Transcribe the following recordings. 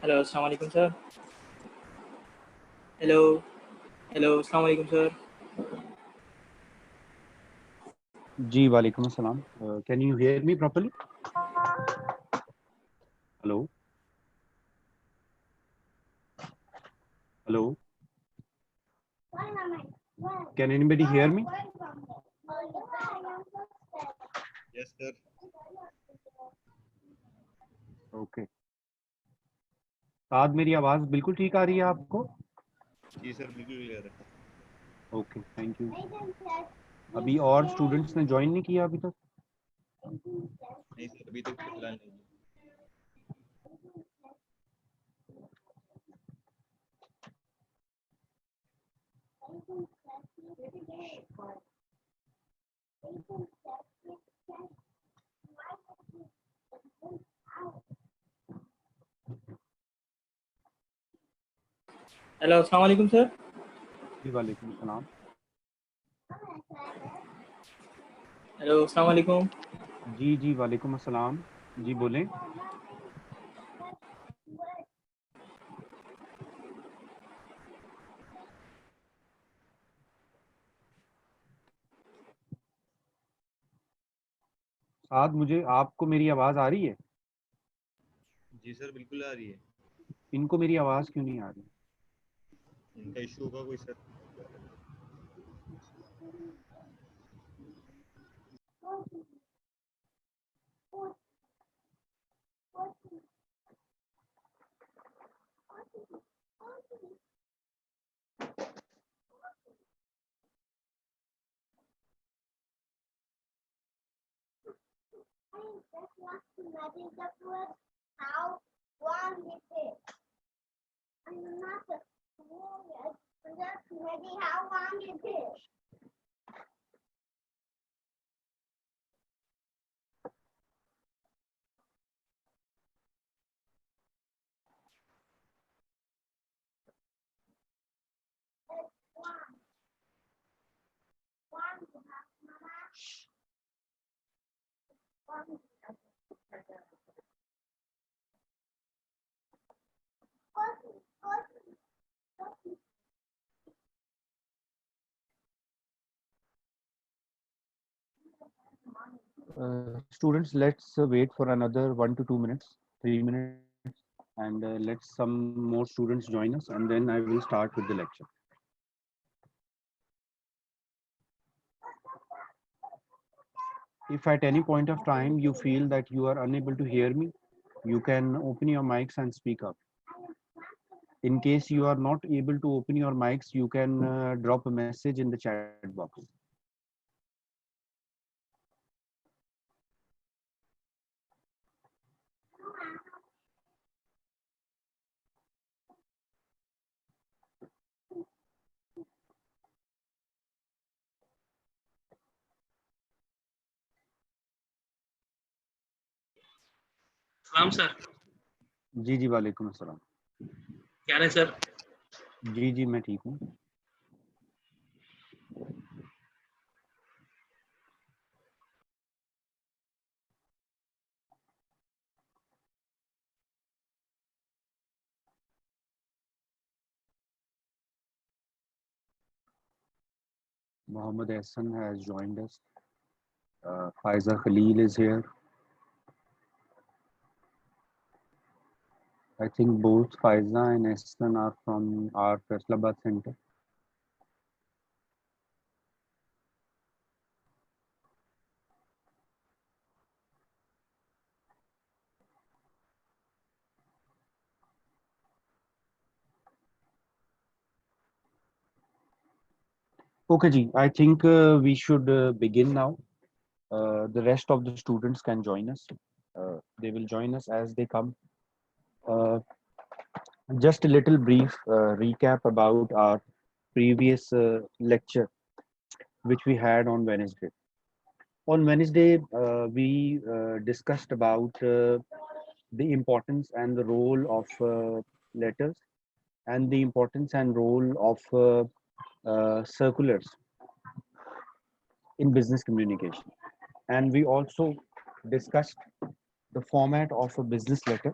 Hello अस्सलाम वालेकुम sir. Hello hello अस्सलाम वालेकुम सर। जी वालेकुम अस्सलाम। Can you hear me properly? Hello hello, can anybody hear me? Yes sir. Okay, Saad मेरी आवाज़ बिल्कुल ठीक आ रही है आपको? जी सर, बिल्कुल क्लियर है। Okay, thank you. अभी और स्टूडेंट्स ने ज्वाइन नहीं किया अभी तक? नहीं सर, अभी तक तो फिलहाल नहीं है। हेलो अस्सलाम वालेकुम सर। जी वालेकुम अस्सलाम। हेलो अस्सलाम वालेकुम। जी वालेकुम अस्सलाम। जी बोलें। साद, मुझे आपको मेरी आवाज़ आ रही है? जी सर, बिल्कुल आ रही है। इनको मेरी आवाज़ क्यों नहीं आ रही? इनका इशू होगा कोई sir. Students, let's wait for another 1 to 2 minutes, 3 minutes, and let some more students join us, and then I will start with the lecture. If at any point of time you feel that you are unable to hear me, you can open your mics and speak up. In case you are not able to open your mics, you can drop a message in the chat box. सलाम sir. जी वालेकुम अस्सलाम। क्या हाल है sir? जी मैं ठीक हूँ। Mohammed Hassan has joined us. Faiza Khalil is here. I think both Faiza and Hassan are from our Faisalabad center. Okay ji, I think we should begin now. The rest of the students can join us. They will join us as they come. Uh, just a little brief recap about our previous lecture, which we had on Wednesday. On Wednesday, we discussed about the importance and the role of letters and the importance and role of circulars in business communication. And we also discussed the format of a business letter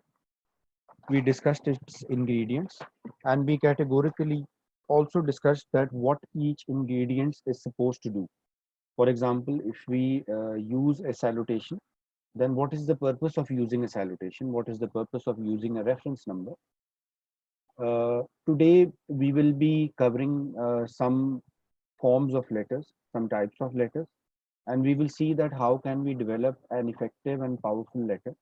We discussed its ingredients, and we categorically also discussed that what each ingredient is supposed to do. For example, if we use a salutation, then what is the purpose of using a salutation? What is the purpose of using a reference number? Today, we will be covering some forms of letters, some types of letters, and we will see that how can we develop an effective and powerful letter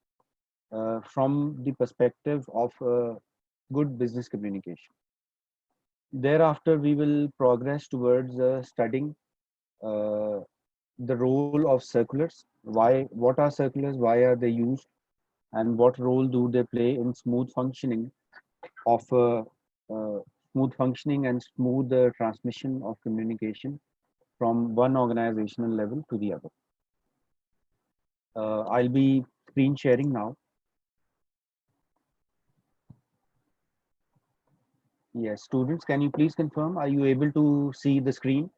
from the perspective of good business communication. Thereafter, we will progress towards studying uh, the role of circulars. What are circulars? Why are they used? And what role do they play in of uh, smooth functioning and smooth transmission of communication from one organizational level to the other? I'll be screen sharing now. Yes, students, can you please confirm? Are you able to see the screen?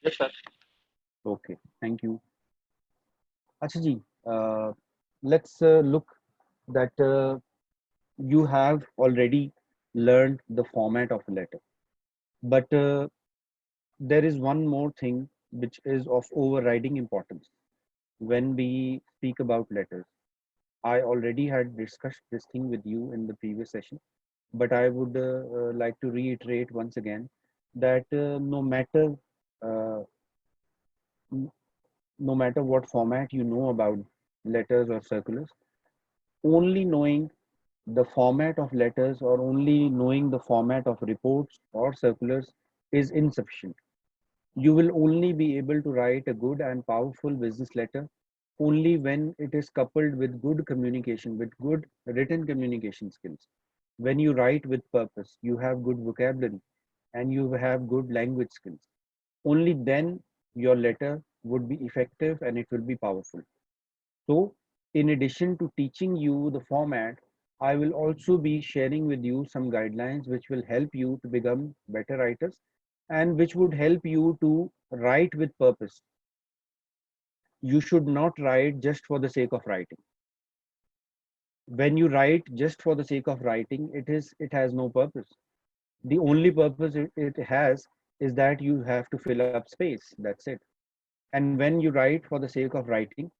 Yes, sir. Okay, thank you. Acha ji, let's look that you have already learned the format of a letter. But there is one more thing which is of overriding importance when we speak about letters. I already had discussed this thing with you in the previous session, but I would like to reiterate once again that uh, no matter what format you know about letters or circulars, only knowing the format of letters or only knowing the format of reports or circulars is insufficient. You will only be able to write a good and powerful business letter only when it is coupled with good communication, with good written communication skills. When you write with purpose, you have good vocabulary and you have good language skills. Only then your letter would be effective and it will be powerful. So, in addition to teaching you the format, I will also be sharing with you some guidelines which will help you to become better writers and which would help you to write with purpose. You should not write just for the sake of writing. When you write just for the sake of writing, it has no purpose. The only purpose it has is that you have to fill up space. That's it. And when you write for the sake of writing,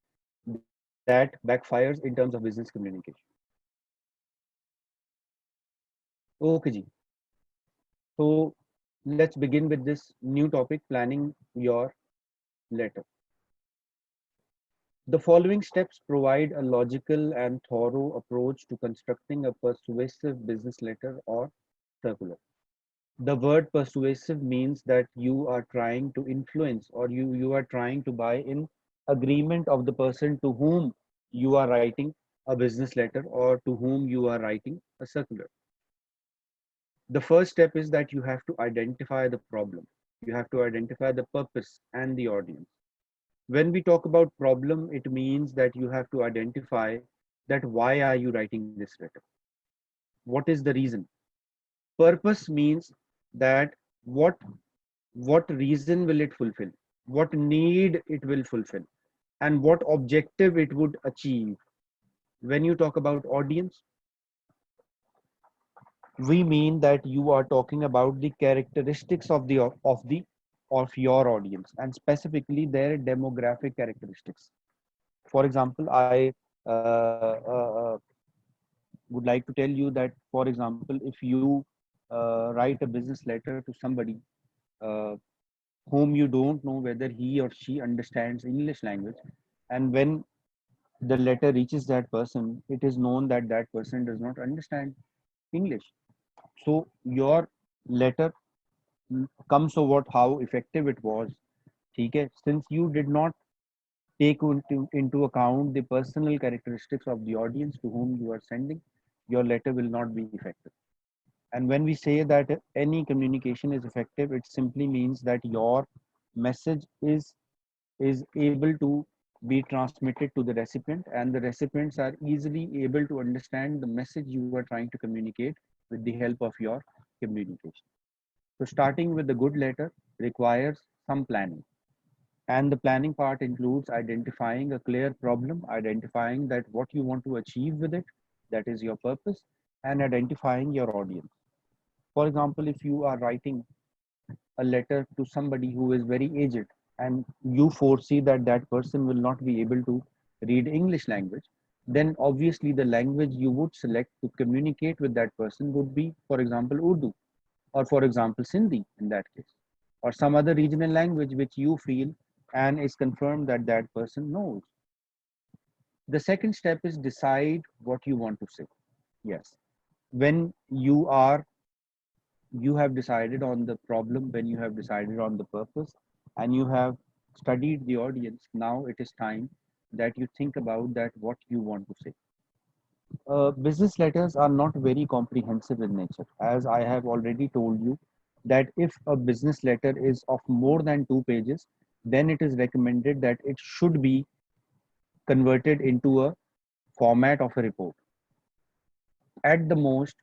that backfires in terms of business communication. Okay, ji. So let's begin with this new topic, planning your letter. The following steps provide a logical and thorough approach to constructing a persuasive business letter or circular. The word persuasive means that you are trying to influence or you are trying to buy in agreement of the person to whom you are writing a business letter or to whom you are writing a circular. The first step is that you have to identify the problem. You have to identify the purpose and the audience. When we talk about problem, it means that you have to identify that why are you writing this letter? What is the reason? Purpose means that what what reason will it fulfill? What need it will fulfill? And what objective it would achieve? When you talk about audience, we mean that you are talking about the characteristics of your audience and specifically their demographic characteristics. For example, I would like to tell you that, for example, if you write a business letter to somebody uh, whom you don't know whether he or she understands English language, and when the letter reaches that person, it is known that that person does not understand English. So your letter comes to what how effective it was. Okay, since you did not take into account the personal characteristics of the audience to whom you are sending, your letter will not be effective. And when we say that any communication is effective, it simply means that your message is able to be transmitted to the recipient, and the recipients are easily able to understand the message you are trying to communicate with the help of your communication. So starting with the good letter requires some planning. And the planning part includes identifying a clear problem, identifying that what you want to achieve with it, that is your purpose, and identifying your audience. For example, if you are writing a letter to somebody who is very aged and you foresee that that person will not be able to read English language, then obviously the language you would select to communicate with that person would be, for example, Urdu, or for example, Sindhi in that case, or some other regional language which you feel and is confirmed that that person knows. The second step is decide what you want to say. Yes. When you have decided on the problem, when you have decided on the purpose, and you have studied the audience, now it is time that you think about that what you want to say. Business letters are not very comprehensive in nature, as I have already told you that if a business letter is of more than 2 pages, then it is recommended that it should be converted into a format of a report. At the most,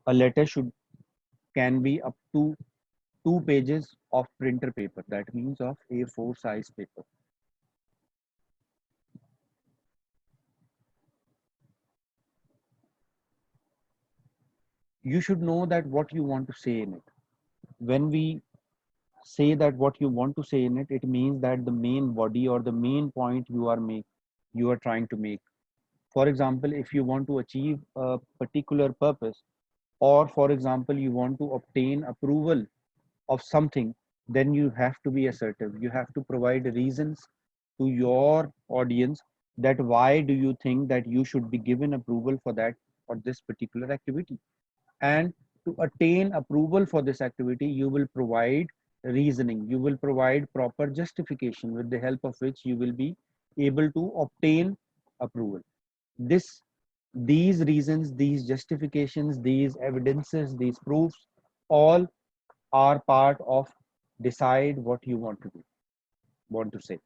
a letter should can be up to 2 pages of printer paper, that means of A4 size paper. You should know that what you want to say in it. When we say that what you want to say in it, it means that the main body or the main point you are trying to make. For example, if you want to achieve a particular purpose, or for example you want to obtain approval of something, then you have to be assertive. You have to provide reasons to your audience that why do you think that you should be given approval for that or this particular activity. And to attain approval for this activity, you will provide reasoning, you will provide proper justification with the help of which you will be able to obtain approval. This these reasons, these justifications, these evidences, these proofs, all are part of decide what you want to say.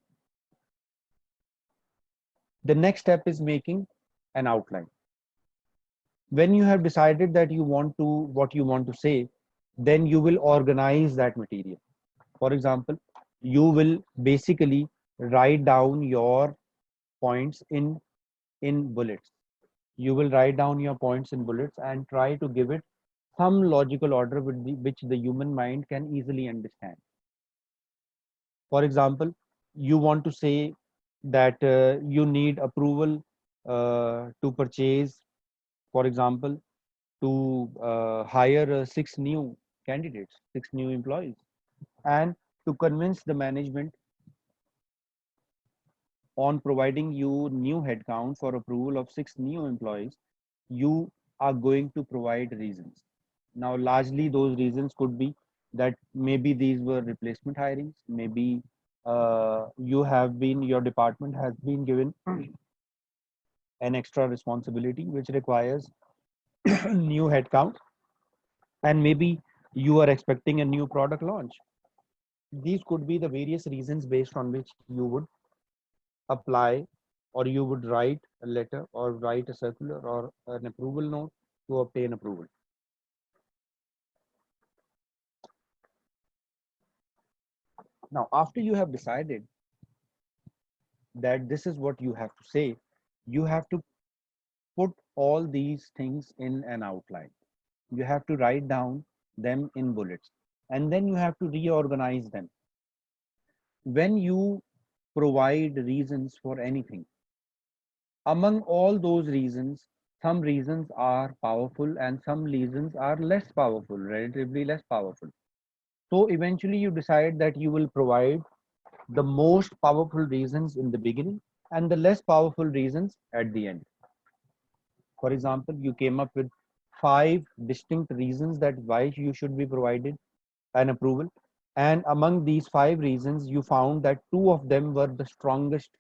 The next step is making an outline. When you have decided that you want to what you want to say, then you will organize that material. For example, you will basically write down your points in bullets. You will write down your points in bullets and try to give it some logical order which the human mind can easily understand. For example, you want to say that you need approval to purchase, for example, to hire 6 new candidates, 6 new employees, and to convince the management on providing you new headcount for approval of 6 new employees, you are going to provide reasons. Now, largely those reasons could be that maybe these were replacement hirings, maybe your department has been given an extra responsibility which requires new headcount, and maybe you are expecting a new product launch. These could be the various reasons based on which you would apply, or you would write a letter or write a circular or an approval note to obtain approval. Now, after you have decided that this is what you have to say, you have to put all these things in an outline. You have to write down them in bullets, and then you have to reorganize them. When you provide reasons for anything, among all those reasons, some reasons are powerful and some reasons are less powerful, relatively less powerful. So eventually you decide that you will provide the most powerful reasons in the beginning and the less powerful reasons at the end. For example, you came up with 5 distinct reasons that why you should be provided an approval. And among these 5 reasons, you found that 2 of them were the strongest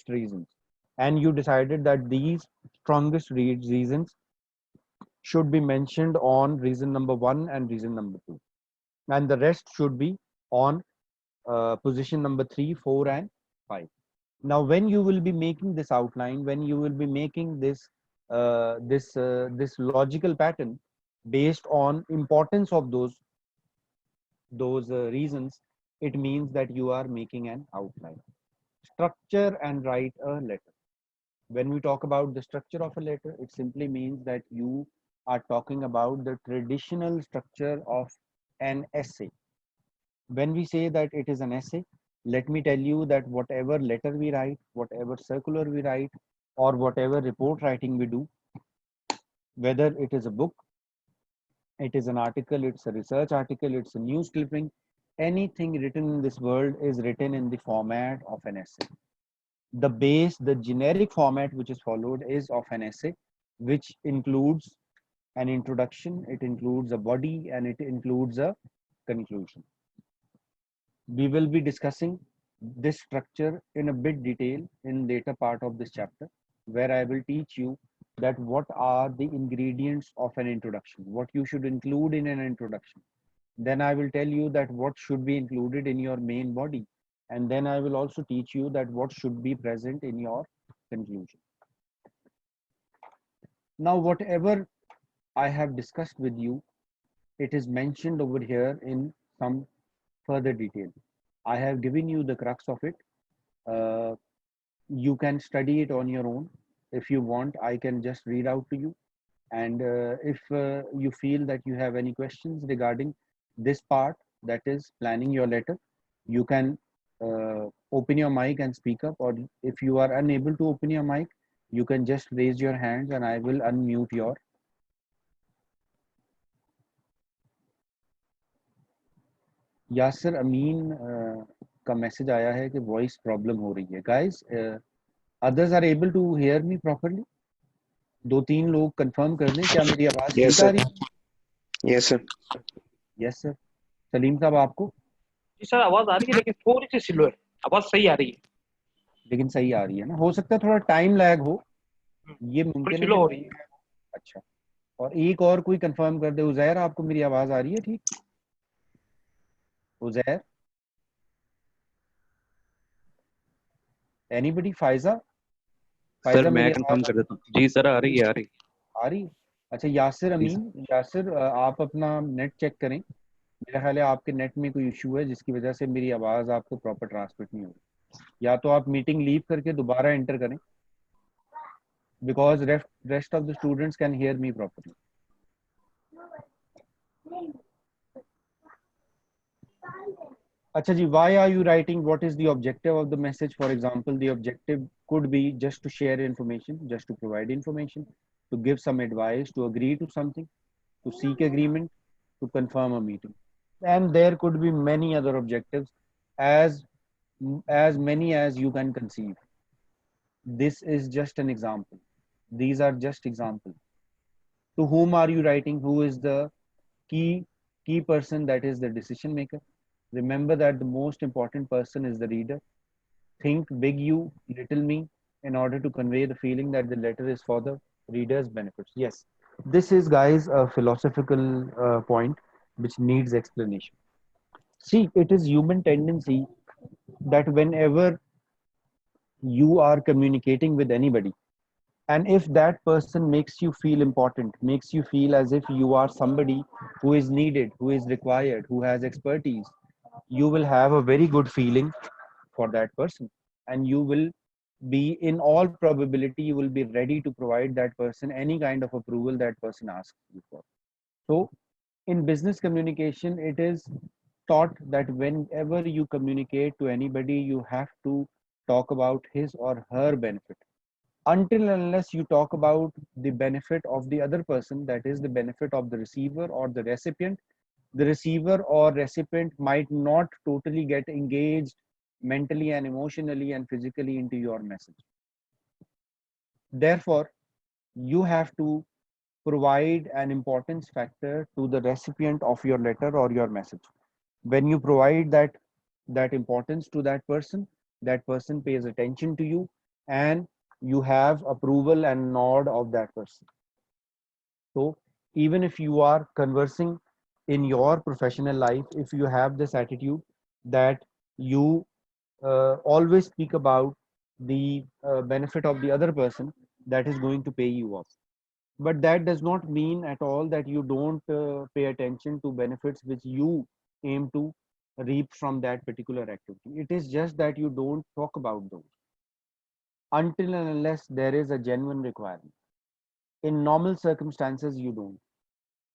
reasons. And you decided that these strongest reasons should be mentioned on reason number 1 and reason number 2. And the rest should be on position number 3, 4, and 5. Now, when you will be making this outline, when you will be making this logical pattern based on importance of those reasons, it means that you are making an outline. Structure and write a letter. When we talk about the structure of a letter, it simply means that you are talking about the traditional structure of an essay. When we say that it is an essay, let me tell you that whatever letter we write, whatever circular we write, or whatever report writing we do, whether it is a book, it is an article, it's a research article, it's a news clipping, anything written in this world is written in the format of an essay. The base, the generic format which is followed is of an essay, which includes an introduction, it includes a body, and it includes a conclusion. We will be discussing this structure in a bit detail in later part of this chapter, where I will teach you that what are the ingredients of an introduction, what you should include in an introduction. Then I will tell you that what should be included in your main body. And then I will also teach you that what should be present in your conclusion. Now, whatever I have discussed with you, it is mentioned over here in some further detail. I have given you the crux of it. You can study it on your own. If you want, I can just read out to you. And if you feel that you have any questions regarding this part, that is planning your letter, you can open your mic and speak up. Or if you are unable to open your mic, you can just raise your hands and I will unmute your. Yasir अमीन का message आया है कि voice problem हो रही है. Guys, others are able to hear me properly? दो तीन लोग कंफर्म कर दें, क्या मेरी आवाज ठीक आ रही है? Yes sir. Yes sir. Salim साहब, आपको? जी सर, आवाज आ रही है, लेकिन थोड़ी सी स्लो है. आवाज सही आ रही है, लेकिन सही आ रही है ना? हो सकता है थोड़ा टाइम लैग हो, ये मुमकिन है. स्लो हो रही है. अच्छा, और एक और कोई कंफर्म कर दे. उजैर, आपको मेरी आवाज आ रही है ठीक? उजैर, एनीबडी? फायजा? सर मैं कंफर्म कर देता हूँ. जी सर, आ रही है. आ रही. अच्छा, यासिर अमीन, यासिर आप अपना नेट चेक करें. मेरा ख्याल है आपके नेट में कोई इशू है जिसकी वजह से मेरी आवाज आपको प्रॉपर ट्रांसमिट नहीं हो रही. या तो आप मीटिंग लीव करके दोबारा एंटर करें, because rest of the students can hear me properly. अच्छा जी, why are you writing? What is the objective of the message? For example, the objective could be just to share information, just to provide information, to give some advice, to agree to something, to seek agreement, to confirm a meeting. And there could be many other objectives, as many as you can conceive. This is just an example. These are just examples. To whom are you writing? Who is the key person, that is the decision maker? Remember that the most important person is the reader. Think big you, little me, in order to convey the feeling that the letter is for the reader's benefits. Yes, this is, guys, a philosophical point which needs explanation. See, it is human tendency that whenever you are communicating with anybody, and if that person makes you feel important, makes you feel as if you are somebody who is needed, who is required, who has expertise, you will have a very good feeling for that person, and you will be, in all probability, you will be ready to provide that person any kind of approval that person asks you for. So in business communication, it is taught that whenever you communicate to anybody, you have to talk about his or her benefit. Until unless you talk about the benefit of the other person, that is the benefit of the receiver or the recipient, the receiver or recipient might not totally get engaged mentally and emotionally and physically into your message. Therefore, you have to provide an importance factor to the recipient of your letter or your message. When you provide that importance to that person pays attention to you, and you have approval and nod of that person. So even if you are conversing in your professional life, if you have this attitude that you always speak about the benefit of the other person, that is going to pay you off. But that does not mean at all that you don't pay attention to benefits which you aim to reap from that particular activity. It is just that you don't talk about those. until and unless there is a genuine requirement. In normal circumstances, you don't.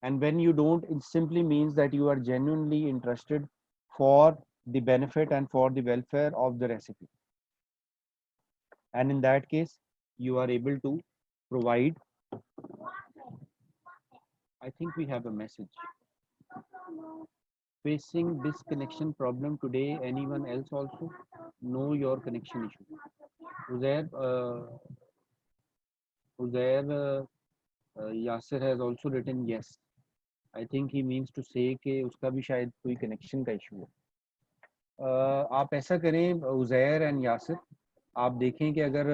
And when you don't, it simply means that you are genuinely interested for the benefit and for the welfare of the recipe. And in that case, you are able to provide. I think we have a message. Facing disconnection problem today. Anyone else also? Know your connection issue. Uzair Yasser has also written yes. I think he means to say कि उसका भी शायद कोई connection का issue है. आप ऐसा करें उज़ैर एंड यासिर, आप देखें कि अगर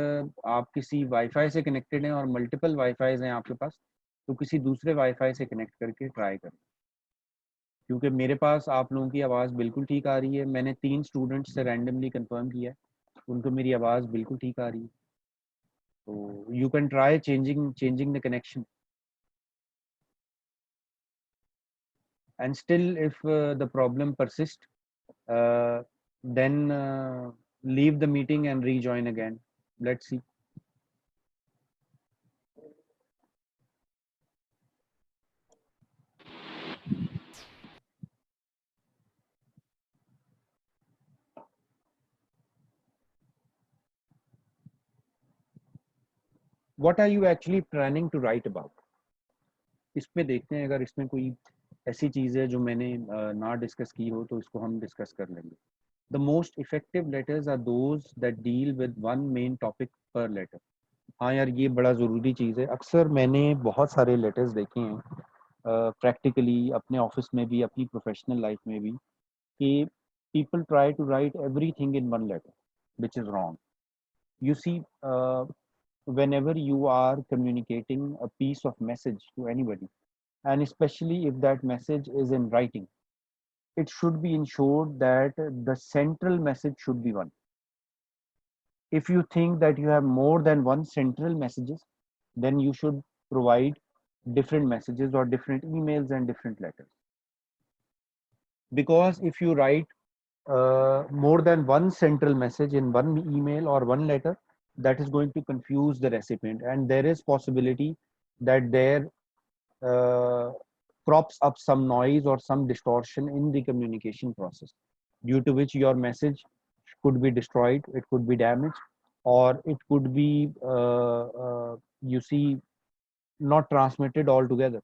आप किसी वाईफाई से कनेक्टेड हैं और मल्टीपल वाईफाई हैं आपके पास, तो किसी दूसरे वाईफाई से कनेक्ट करके ट्राई करें, क्योंकि मेरे पास आप लोगों की आवाज़ बिल्कुल ठीक आ रही है. मैंने 3 स्टूडेंट्स से रैंडमली कंफर्म किया है, उनको मेरी आवाज़ बिल्कुल ठीक आ रही है. तो you can try changing the connection. And still if the problem persists, then leave the meeting and rejoin again. Let's see. What are you actually planning to write about? इसमें देखते हैं, अगर इसमें कोई ऐसी चीज़ है जो मैंने ना डिस्कस की हो तो इसको हम डिस्कस कर लेंगे. The most effective letters are those that deal with one main topic per letter. हाँ यार, ये बड़ा ज़रूरी चीज़ है. अक्सर मैंने बहुत सारे लेटर्स देखे हैं प्रैक्टिकली अपने ऑफिस में भी, अपनी प्रोफेशनल लाइफ में भी, कि people try to write everything in one letter, which is wrong. You see, whenever you are communicating a piece of message to anybody, and especially if that message is in writing, it should be ensured that the central message should be one. If you think that you have more than one central messages, then you should provide different messages or different emails and different letters. Because if you write more than one central message in one email or one letter, that is going to confuse the recipient, and there is possibility that there crops up some noise or some distortion in the communication process, due to which your message could be destroyed, it could be damaged, or it could be you see, not transmitted altogether.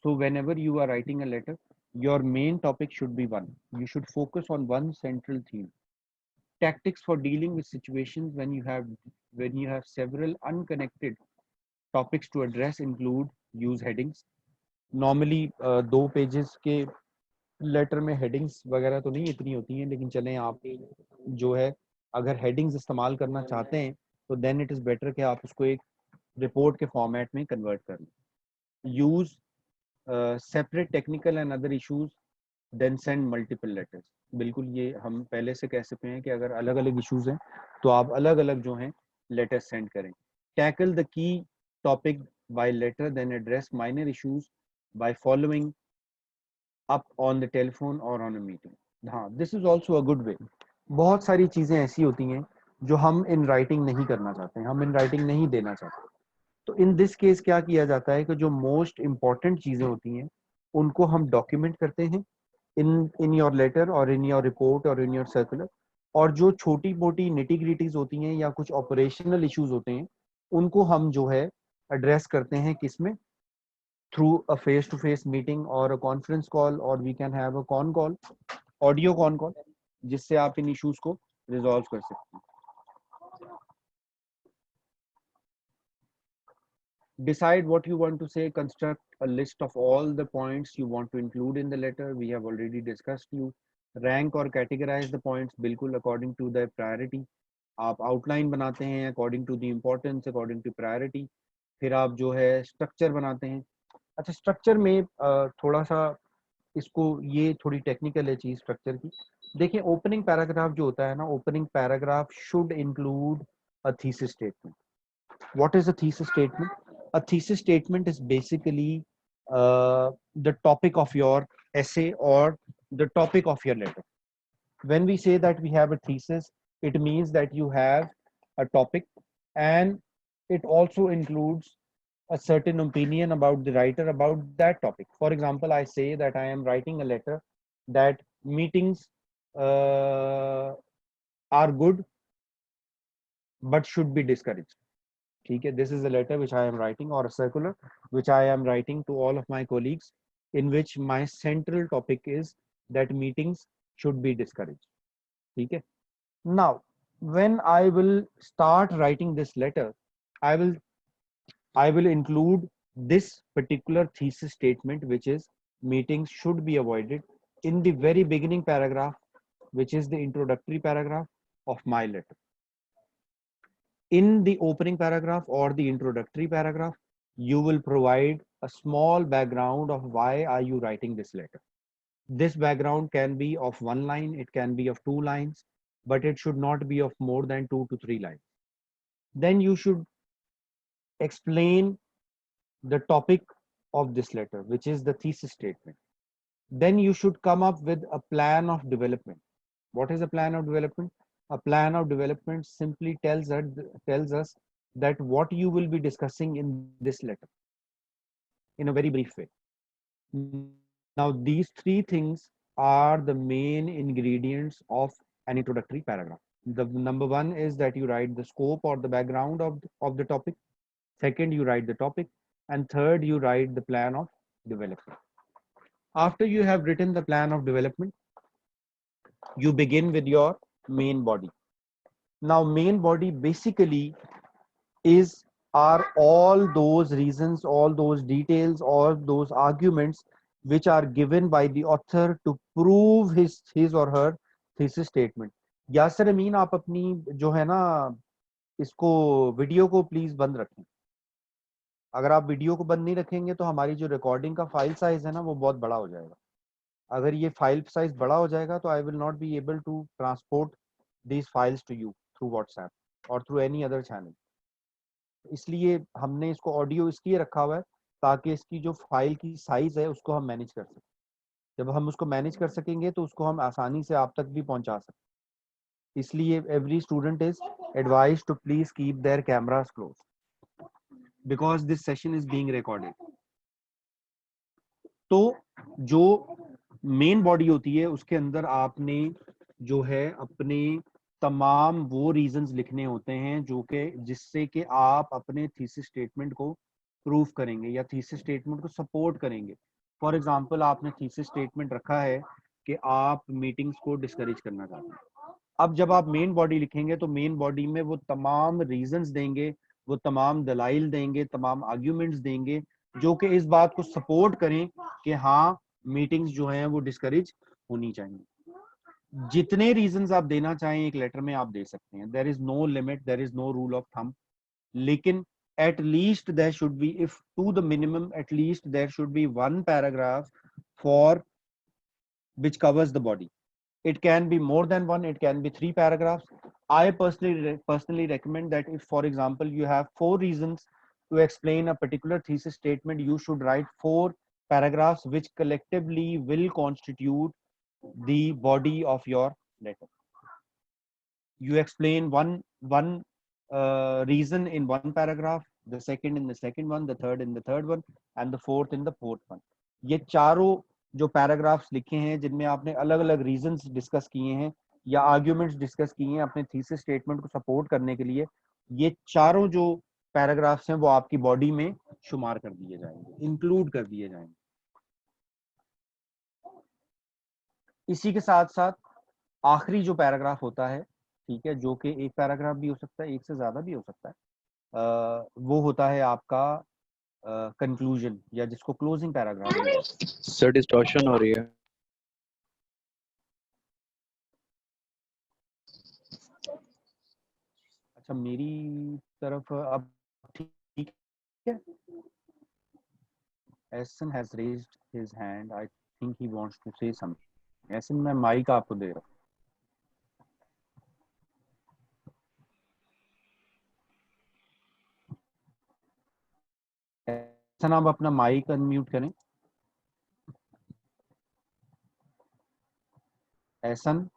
So whenever you are writing a letter, your main topic should be one. You should focus on one central theme. Tactics for dealing with situations when you have several unconnected topics to address include: use headings. Normally 2 pages के letter में headings वगैरह तो नहीं इतनी होती हैं, लेकिन चलें आप जो है अगर हेडिंग्स इस्तेमाल करना चाहते हैं तो देन इट इज़ बेटर कि आप उसको एक रिपोर्ट के फॉर्मेट में कन्वर्ट कर लें. Use separate technical and other issues, then send multiple letters. बिल्कुल ये हम पहले से कह सकते हैं कि अगर अलग अलग इश्यूज हैं तो आप अलग अलग जो हैं लेटर्स सेंड करें. Tackle the key topic by letter, then address minor issues by following up on the telephone or on a meeting. हाँ, this is also a good way. बहुत सारी चीज़ें ऐसी होती हैं जो हम इन राइटिंग नहीं करना चाहते हैं, हम इन राइटिंग नहीं देना चाहते. तो इन दिस केस क्या किया जाता है कि जो मोस्ट इम्पॉर्टेंट चीज़ें होती हैं उनको हम डॉक्यूमेंट करते हैं इन योर लेटर और इन योर रिपोर्ट और इन योर सर्कुलर, और जो छोटी मोटी निटी ग्रिटीज होती हैं या कुछ ऑपरेशनल इश्यूज होते हैं उनको हम जो है एड्रेस करते हैं किसमें, through a face-to-face meeting or a conference call, or we can have a con call, audio con call, जिससे आप इन issues को resolve कर सकते हैं. Decide what you want to say. Construct a list of all the points you want to include in the letter. We have already discussed you. Rank or categorize the points बिल्कुल according to their priority. आप outline बनाते हैं according to the importance, according to priority. फिर आप जो है structure बनाते हैं. अच्छा, स्ट्रक्चर में थोड़ा सा इसको, ये थोड़ी टेक्निकल है चीज स्ट्रक्चर की. देखिए, ओपनिंग पैराग्राफ जो होता है ना, opening paragraph should include a thesis statement. What is a thesis statement? A thesis statement is basically the topic of your essay or the topic of your letter. When we say that we have a thesis, it means that you have a topic, and it also includes a certain opinion about the writer about that topic. For example, I say that I am writing a letter that meetings are good but should be discouraged. ठीक है, this is a letter which I am writing, or a circular which I am writing to all of my colleagues, in which my central topic is that meetings should be discouraged. ठीक है. Now, when I will start writing this letter, I will include this particular thesis statement, which is meetings should be avoided, in the very beginning paragraph, which is the introductory paragraph of my letter. In the opening paragraph or the introductory paragraph, you will provide a small background of why are you writing this letter. This background can be of 1 line, it can be of 2 lines, but it should not be of more than 2 to 3 lines. Then you should explain the topic of this letter, which is the thesis statement. Then you should come up with a plan of development. What is a plan of development? A plan of development simply tells us that what you will be discussing in this letter in a very brief way. Now, these 3 things are the main ingredients of an introductory paragraph. The number 1 is that you write the scope or the background of the topic. Second, you write the topic. And third, you write the plan of development. After you have written the plan of development, you begin with your main body. Now, main body basically are all those reasons, all those details, all those arguments which are given by the author to prove his or her thesis statement. यासर अमीन, आप अपनी जो है ना इसको video को please बंद रखें. अगर आप वीडियो को बंद नहीं रखेंगे तो हमारी जो रिकॉर्डिंग का फाइल साइज है ना वो बहुत बड़ा हो जाएगा. अगर ये फाइल साइज बड़ा हो जाएगा तो I will not be able to transport these files to you through WhatsApp और थ्रू एनी अदर चैनल. इसलिए हमने इसको ऑडियो इसलिए रखा हुआ है ताकि इसकी जो फाइल की साइज है उसको हम मैनेज कर सकें. जब हम उसको मैनेज कर सकेंगे तो उसको हम आसानी से आप तक भी पहुंचा सकते. इसलिए every student is advised to please keep their cameras close because this session is being recorded. तो जो मेन बॉडी होती है उसके अंदर आपने जो है अपने तमाम वो रीजंस लिखने होते हैं जो कि जिससे कि आप अपने थीसिस स्टेटमेंट को प्रूव करेंगे या थीसिस स्टेटमेंट को सपोर्ट करेंगे. फॉर एग्जांपल, आपने थीसिस स्टेटमेंट रखा है कि आप मीटिंग्स को डिस्करेज करना चाहते हैं. अब जब आप मेन बॉडी लिखेंगे तो मेन बॉडी में वो तमाम रीजंस देंगे, वो तमाम दलाइल देंगे, तमाम आर्ग्यूमेंट्स देंगे जो कि इस बात को सपोर्ट करें कि हाँ मीटिंग्स जो हैं वो डिस्करेज होनी चाहिए. जितने रीजंस आप देना चाहें एक लेटर में आप दे सकते हैं. There is no limit, there is no rule of thumb. लेकिन at least there should be, if to the minimum, at least there should be 1 paragraph for which covers the body. It can be more than 1, it can be 3 paragraphs. I personally recommend that if, for example, you have 4 reasons to explain a particular thesis statement, you should write 4 paragraphs which collectively will constitute the body of your letter. You explain one reason in 1 paragraph, the second in the second one, the third in the third one, and the fourth in the fourth one. ये चारों जो paragraphs लिखे हैं जिनमें आपने अलग अलग reasons discuss किए हैं या आर्ग्यूमेंट्स डिस्कस किए हैं अपने थीसिस स्टेटमेंट को सपोर्ट करने के लिए, ये चारों जो पैराग्राफ्स हैं वो आपकी बॉडी में शुमार कर दिए जाएंगे, इंक्लूड कर दिए जाएंगे. इसी के साथ साथ आखिरी जो पैराग्राफ होता है, ठीक है, जो कि एक पैराग्राफ भी हो सकता है, एक से ज्यादा भी हो सकता है, वो होता है आपका कंक्लूजन या जिसको क्लोजिंग पैराग्राफ. सर डिस्टॉर्शन हो रही है. अच्छा, मेरी तरफ अब ठीक है. Ahsan has raised his hand. I think he wants to say something. Ahsan, मैं माइक आपको दे रहा हूं. एसन, आप अपना माइक अनम्यूट करें. एसन,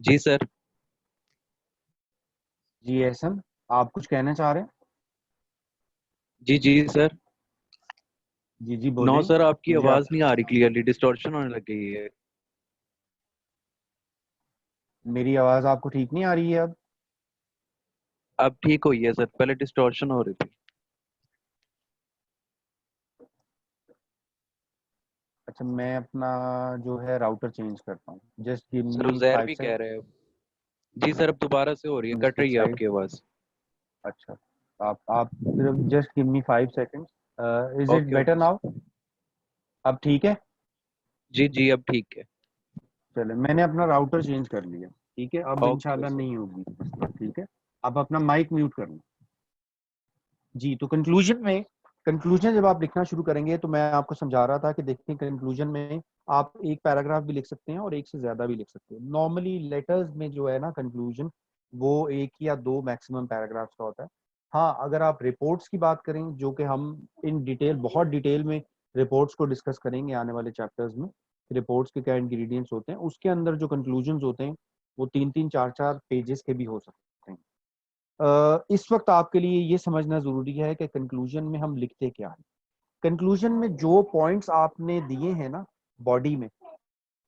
जी सर। जी एहसन, आप कुछ कहना चाह रहे हैं? जी जी सर। जी जी नो बोलें। सर, आपकी मुझे आवाज आप, नहीं आ रही क्लियरली, डिस्टॉर्शन होने लग गई है। मेरी आवाज आपको ठीक नहीं आ रही है अब? अब ठीक हुई है सर, पहले डिस्टॉर्शन हो रही थी। अच्छा, मैं अपना जो है राउटर चेंज करता हूँ, जस्ट गिव सर मी उजैर 5 भी कह सेकंड। रहे हैं। जी सर, अब दोबारा से हो रही है, कट दिस रही है साइड। आपकी आवाज। अच्छा, आप सिर्फ just give me 5 seconds. Is it okay better okay now? Sir. अब ठीक है? जी जी अब ठीक है। चले, मैंने अपना राउटर चेंज कर लिया। ठीक है, अब ओके इंशाल्लाह सर। नहीं होगी मसला। ठीक है, आप अपना माइक म्यूट कर लो। जी, तो कंक्लूजन जब आप लिखना शुरू करेंगे, तो मैं आपको समझा रहा था कि देखिए, कंक्लूजन में आप एक पैराग्राफ भी लिख सकते हैं और एक से ज्यादा भी लिख सकते हैं। नॉर्मली लेटर्स में जो है ना कंक्लूजन, वो एक या दो मैक्सिमम पैराग्राफ्स का होता है। हाँ, अगर आप रिपोर्ट्स की बात करें, जो कि हम इन डिटेल, बहुत डिटेल में रिपोर्ट्स को डिस्कस करेंगे आने वाले चैप्टर्स में, रिपोर्ट्स के क्या इंग्रेडिएंट्स होते हैं, उसके अंदर जो कंक्लूजन होते हैं वो 3-3 4-4 पेजेस के भी हो सकते हैं। इस वक्त आपके लिए ये समझना जरूरी है कि कंक्लूजन में हम लिखते क्या है। कंक्लूजन में जो पॉइंट्स आपने दिए हैं ना बॉडी में,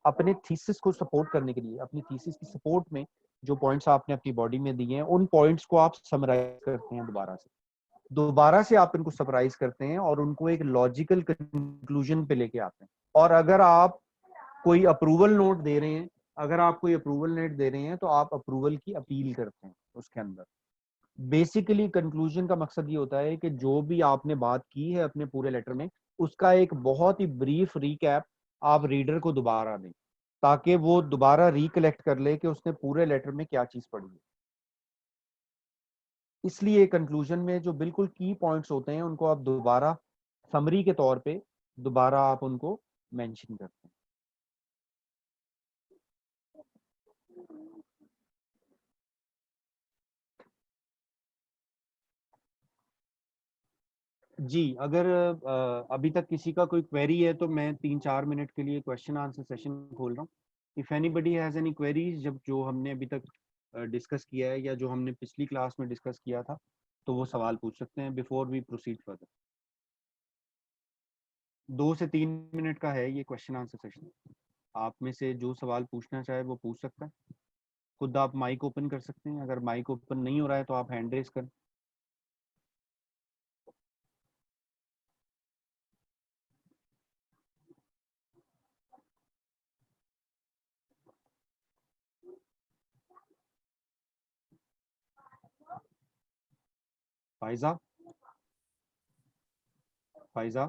अपने थीसिस को सपोर्ट करने के लिए, अपनी थीसिस की सपोर्ट में जो पॉइंट्स आपने अपनी बॉडी में दिए हैं, उन पॉइंट्स को आप समराइज करते हैं दोबारा से आप इनको समराइज करते हैं और उनको एक लॉजिकल कंक्लूजन पे लेके आते हैं। और अगर आप कोई अप्रूवल नोट दे रहे हैं, तो आप अप्रूवल की अपील करते हैं उसके अंदर। बेसिकली कंक्लूजन का मकसद ये होता है कि जो भी आपने बात की है अपने पूरे लेटर में, उसका एक बहुत ही ब्रीफ रिकैप आप रीडर को दोबारा दें, ताकि वो दोबारा रिकलेक्ट कर ले कि उसने पूरे लेटर में क्या चीज पढ़ी है। इसलिए कंक्लूजन में जो बिल्कुल की पॉइंट्स होते हैं, उनको आप दोबारा समरी के तौर पे दोबारा आप उनको मेंशन करते हैं। जी, अगर अभी तक किसी का कोई क्वेरी है, तो मैं 3-4 मिनट के लिए क्वेश्चन आंसर सेशन खोल रहा हूँ। If anybody has any queries, जब जो हमने अभी तक डिस्कस किया है या जो हमने पिछली क्लास में डिस्कस किया था, तो वो सवाल पूछ सकते हैं बिफोर वी प्रोसीड फर्दर। 2 से 3 मिनट का है ये क्वेश्चन आंसर सेशन। आप में से जो सवाल पूछना चाहे वो पूछ सकता है। खुद आप माइक ओपन कर सकते हैं। अगर माइक ओपन नहीं हो रहा है तो आप हैंड रेस करें। Pfizer, Pfizer,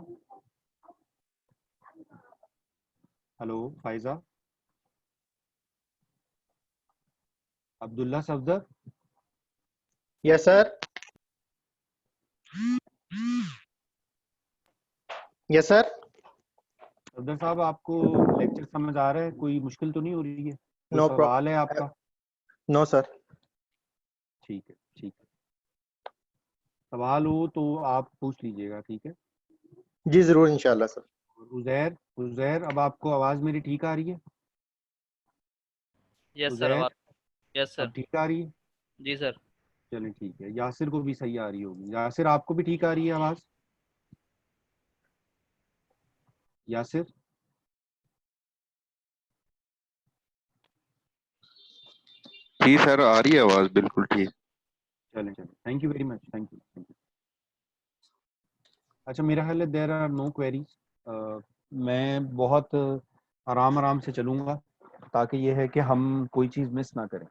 hello Pfizer. Abdullah Safdar. Yes sir. Yes sir. Safdar साहब, आपको लेक्चर समझ आ रहा है? कोई मुश्किल तो नहीं हो रही है? कोई नो सवाल है आपका? No sir. ठीक है, ठीक है। सवाल हो तो आप पूछ लीजिएगा, ठीक है? जी जरूर इंशाल्लाह सर। उजैर, उजैर, अब आपको आवाज मेरी ठीक आ रही है? यस सर, उजैर, आवाज। Yes sir. अब ठीक आ रही है? जी सर। चलें, ठीक है। यासिर को भी सही आ रही होगी। यासिर, आपको भी ठीक आ रही है आवाज? यासिर, जी सर, आ रही है आवाज बिल्कुल ठीक। चलें चलें, thank you very much, thank you, thank you. अच्छा, मेरा ख्याल है देयर आर नो क्वेरीज। मैं बहुत आराम आराम से चलूंगा, ताकि ये है कि हम कोई चीज़ मिस ना करें।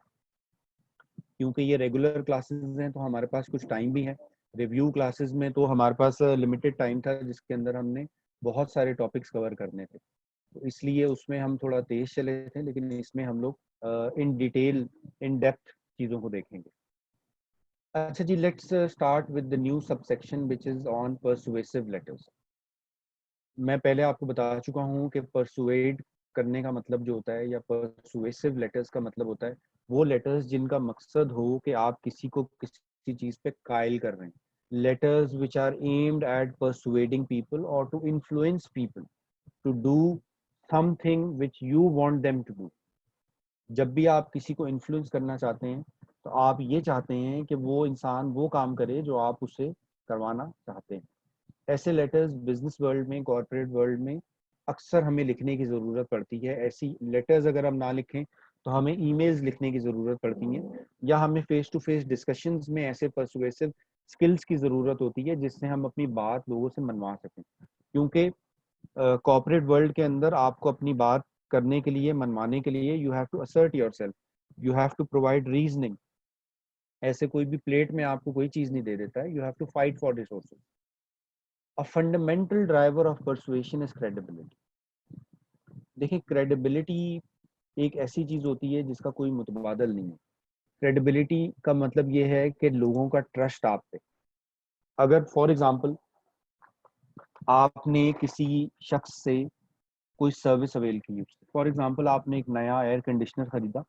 क्योंकि ये रेगुलर क्लासेस हैं तो हमारे पास कुछ टाइम भी है। रिव्यू क्लासेस में तो हमारे पास लिमिटेड टाइम था, जिसके अंदर हमने बहुत सारे टॉपिक्स कवर करने थे, तो इसलिए उसमें हम थोड़ा तेज चले थे। लेकिन इसमें हम लोग इन डिटेल, इन डेप्थ चीज़ों को देखेंगे। अच्छा जी, let's start with the new subsection which is on persuasive letters. मैं पहले आपको बता चुका हूँ कि परसुएड करने का मतलब जो होता है, या परसुएसिव लेटर्स का मतलब होता है वो लेटर्स जिनका मकसद हो कि आप किसी को किसी चीज़ पे कायल कर रहे हैं। Letters which are aimed at persuading people और to influence people to do something which you want them to do. जब भी आप किसी को इन्फ्लुएंस करना चाहते हैं तो आप ये चाहते हैं कि वो इंसान वो काम करे जो आप उससे करवाना चाहते हैं। ऐसे लेटर्स बिजनेस वर्ल्ड में, कॉर्पोरेट वर्ल्ड में अक्सर हमें लिखने की ज़रूरत पड़ती है। ऐसी लेटर्स अगर हम ना लिखें तो हमें ईमेल्स लिखने की ज़रूरत पड़ती है, या हमें फेस टू फेस डिस्कशंस में ऐसे परसुएसिव स्किल्स की ज़रूरत होती है जिससे हम अपनी बात लोगों से मनवा सकें। क्योंकि कॉर्पोरेट वर्ल्ड के अंदर आपको अपनी बात करने के लिए, मनवाने के लिए, you have to assert yourself, you have to provide reasoning. ऐसे कोई भी प्लेट में आपको कोई चीज़ नहीं दे देता है, you have to fight for resources. A fundamental driver of persuasion is credibility. देखिए, क्रेडिबिलिटी एक ऐसी चीज होती है जिसका कोई मुतबादल नहीं है। क्रेडिबिलिटी का मतलब ये है कि लोगों का ट्रस्ट आप पे। अगर फॉर एग्जांपल आपने किसी शख्स से कोई सर्विस अवेल की, उससे फॉर एग्जांपल आपने एक नया एयर कंडीशनर खरीदा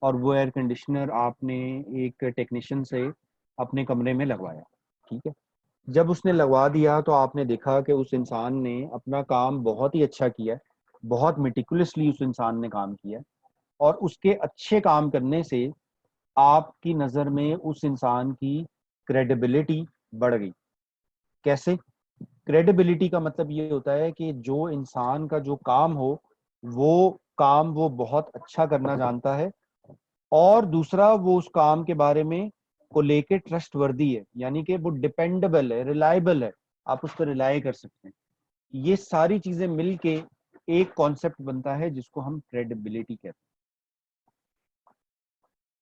और वो एयर कंडीशनर आपने एक टेक्नीशियन से अपने कमरे में लगवाया, ठीक है। जब उसने लगवा दिया तो आपने देखा कि उस इंसान ने अपना काम बहुत ही अच्छा किया है, बहुत मेटिकुलसली उस इंसान ने काम किया है, और उसके अच्छे काम करने से आपकी नज़र में उस इंसान की क्रेडिबिलिटी बढ़ गई। कैसे? क्रेडिबिलिटी का मतलब ये होता है कि जो इंसान का जो काम हो, वो काम वो बहुत अच्छा करना जानता है, और दूसरा वो उस काम के बारे में को लेके ट्रस्ट वर्दी है, यानी कि वो डिपेंडेबल है, रिलायबल है, आप उस पर रिलाई कर सकते हैं। ये सारी चीजें मिलके एक कॉन्सेप्ट बनता है जिसको हम क्रेडिबिलिटी कहते हैं।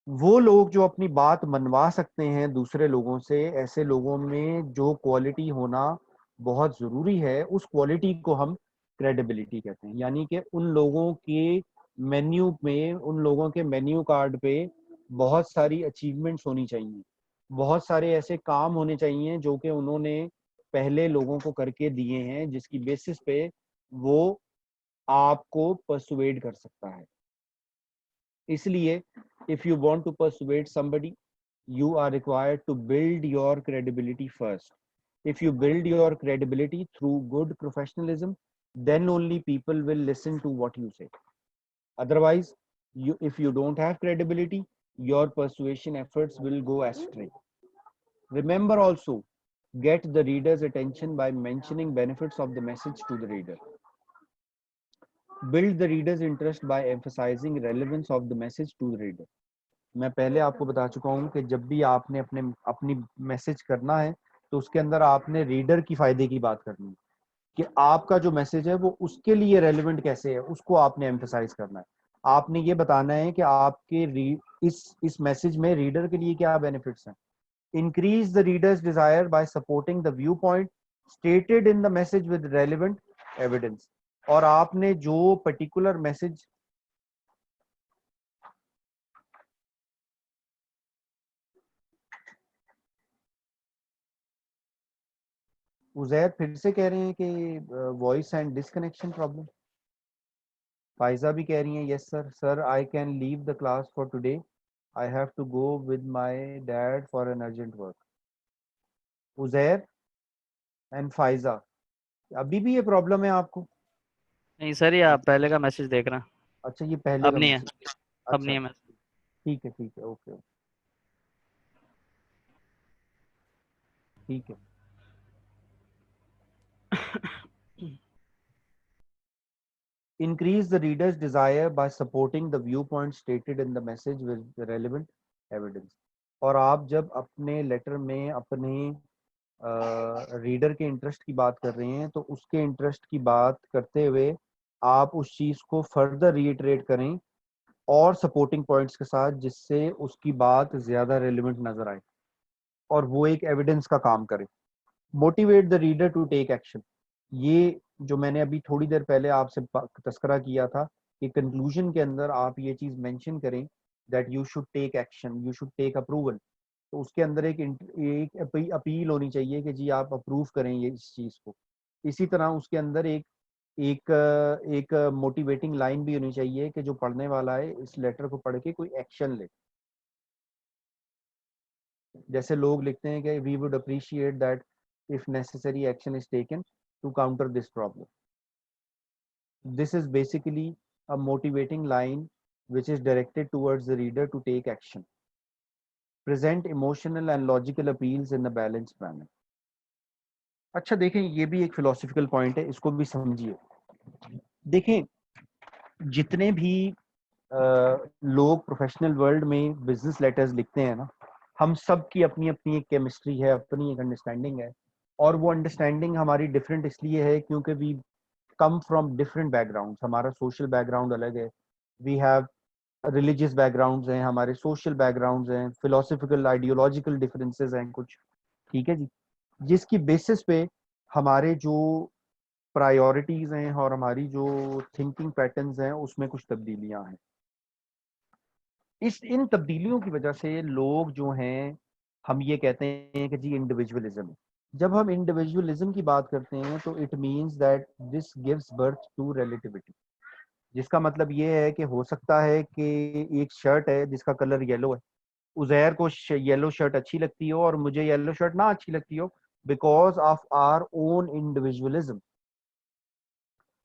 वो लोग जो अपनी बात मनवा सकते हैं दूसरे लोगों से, ऐसे लोगों में जो क्वालिटी होना बहुत जरूरी है, उस क्वालिटी को हम क्रेडिबिलिटी कहते हैं। यानी कि उन लोगों के मेन्यू में, उन लोगों के मेन्यू कार्ड पे बहुत सारी अचीवमेंट्स होनी चाहिए, बहुत सारे ऐसे काम होने चाहिए जो कि उन्होंने पहले लोगों को करके दिए हैं, जिसकी बेसिस पे वो आपको परसुएड कर सकता है। इसलिए if you want to persuade somebody, you are required to build your credibility first. If you build your credibility through good professionalism, then only people will listen to what you say. Otherwise, if you don't have credibility, your persuasion efforts will go astray. Remember also, get the reader's attention by mentioning benefits of the message to the reader. Build the reader's interest by emphasizing relevance of the message to the reader. मैं पहले आपको बता चुका हूँ कि जब भी आपने अपनी मैसेज करना है तो उसके अंदर आपने रीडर की फायदे की बात करनी है, कि आपका जो मैसेज है वो उसके लिए रेलेवेंट कैसे है, उसको आपने एम्फेसाइज करना है। आपने ये बताना है कि आपके इस मैसेज में रीडर के लिए क्या बेनिफिट्स हैं। Increase the readers desire by supporting the view point stated in the message with relevant evidence. और आपने जो पर्टिकुलर मैसेज, उजैर फिर से कह रहे हैं कि voice and disconnection problem. Faiza भी कह रही हैं yes sir, sir I can leave the class for today, I have to go with my dad for an urgent work. Uzair and Faiza, अभी भी ये प्रॉब्लम है आपको? नहीं सर, ये आप पहले का मैसेज देख रहे हैं। अच्छा, ये पहले अब का नहीं है, मैसेज। अब अच्छा, नहीं है मैसेज। ठीक है ठीक है, ओके, ठीक है। Increase the reader's desire by supporting the viewpoint stated in the message with the relevant evidence. और आप जब अपने लेटर में अपने रीडर के इंटरेस्ट की बात कर रहे हैं तो उसके इंटरेस्ट की बात करते हुए आप उस चीज को फर्दर रीइटरेट करें और सपोर्टिंग पॉइंट्स के साथ, जिससे उसकी बात ज्यादा रेलिवेंट नजर आए और वो एक एविडेंस का काम करे। Motivate the reader to take action. ये जो मैंने अभी थोड़ी देर पहले आपसे तस्करा किया था कि कंक्लूजन के अंदर आप ये चीज मेंशन करें that you should take action, you should take approval. तो उसके अंदर एक अपील होनी चाहिए कि जी आप अप्रूव करें ये इस चीज को। इसी तरह उसके अंदर एक एक एक मोटिवेटिंग लाइन भी होनी चाहिए कि जो पढ़ने वाला है इस लेटर को पढ़ के कोई एक्शन ले। जैसे लोग लिखते हैं कि we would appreciate that if necessary action is taken to counter this problem. This is basically a motivating line which is directed towards the reader to take action. Present emotional and logical appeals in a balanced manner. अच्छा देखें, ये भी एक philosophical point है, इसको भी समझिए। देखें, जितने भी लोग प्रोफेशनल वर्ल्ड में बिजनेस लेटर्स लिखते हैं ना, हम सब की अपनी अपनी एक केमिस्ट्री है, अपनी एक अंडरस्टैंडिंग है, और वो अंडरस्टैंडिंग हमारी डिफरेंट इसलिए है क्योंकि we come from different backgrounds. हमारा सोशल बैकग्राउंड अलग है, वी हैव रिलीजियस बैकग्राउंड्स हैं, हमारे सोशल बैकग्राउंड्स हैं, फिलोसफिकल आइडियोलॉजिकल डिफरेंसेस हैं कुछ, ठीक है जी, जिसकी बेसिस पे हमारे जो प्रायोरिटीज हैं और हमारी जो थिंकिंग पैटर्न्स हैं उसमें कुछ तब्दीलियां हैं। इन तब्दीलियों की वजह से लोग जो हैं, हम ये कहते हैं कि जी इंडिविजुअलिज्म। जब हम इंडिविजुअलिज्म की बात करते हैं तो it means that this gives birth to relativity, जिसका मतलब ये है कि हो सकता है कि एक शर्ट है जिसका कलर येलो है, उजैर को येलो शर्ट अच्छी लगती हो और मुझे येलो शर्ट ना अच्छी लगती हो, because of our own individualism.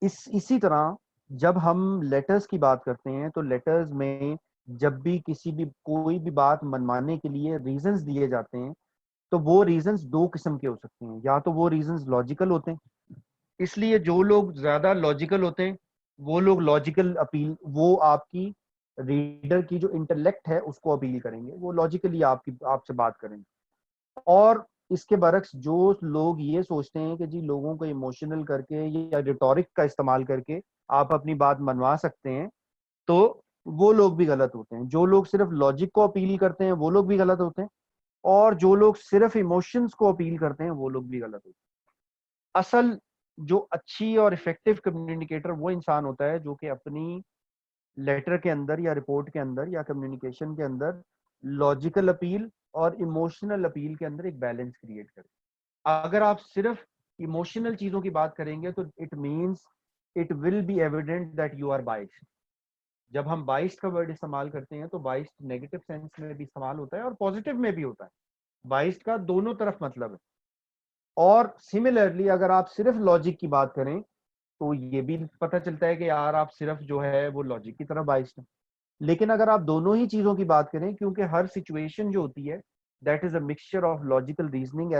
इसी तरह जब हम लेटर्स की बात करते हैं तो लेटर्स में जब भी कोई भी बात मनवाने के लिए रीजंस दिए जाते हैं, तो वो रीजंस दो किस्म के हो सकते हैं। या तो वो रीजंस लॉजिकल होते हैं, इसलिए जो लोग ज्यादा लॉजिकल होते हैं वो लोग लॉजिकल अपील, वो आपकी रीडर की जो इंटेलेक्ट है उसको अपील करेंगे, वो लॉजिकली आपसे बात करेंगे। और इसके बरक्स जो लोग ये सोचते हैं कि जी लोगों को इमोशनल करके या रिटोरिक का इस्तेमाल करके आप अपनी बात मनवा सकते हैं, तो वो लोग भी गलत होते हैं। जो लोग सिर्फ लॉजिक को अपील करते हैं वो लोग भी गलत होते हैं, और जो लोग सिर्फ इमोशंस को अपील करते हैं वो लोग भी गलत होते हैं। असल जो अच्छी और इफेक्टिव कम्युनिकेटर वो इंसान होता है जो कि अपनी लेटर के अंदर या रिपोर्ट के अंदर या कम्युनिकेशन के अंदर लॉजिकल अपील और इमोशनल अपील के अंदर एक बैलेंस क्रिएट करे। अगर आप सिर्फ इमोशनल चीजों की बात करेंगे तो it means it will be evident that you are biased. जब हम बाइस्ड का वर्ड इस्तेमाल करते हैं तो बाइस्ड नेगेटिव सेंस में भी इस्तेमाल होता है और पॉजिटिव में भी होता है। बाइस्ड का दोनों तरफ मतलब है। और सिमिलरली अगर आप सिर्फ लॉजिक की बात करें तो ये भी पता चलता है कि यार आप सिर्फ जो है वो लॉजिक की तरफ बाइस्ड है। लेकिन अगर आप दोनों ही चीजों की बात करें, क्योंकि हर सिचुएशन जो होती है that is a mixture of logical reasoning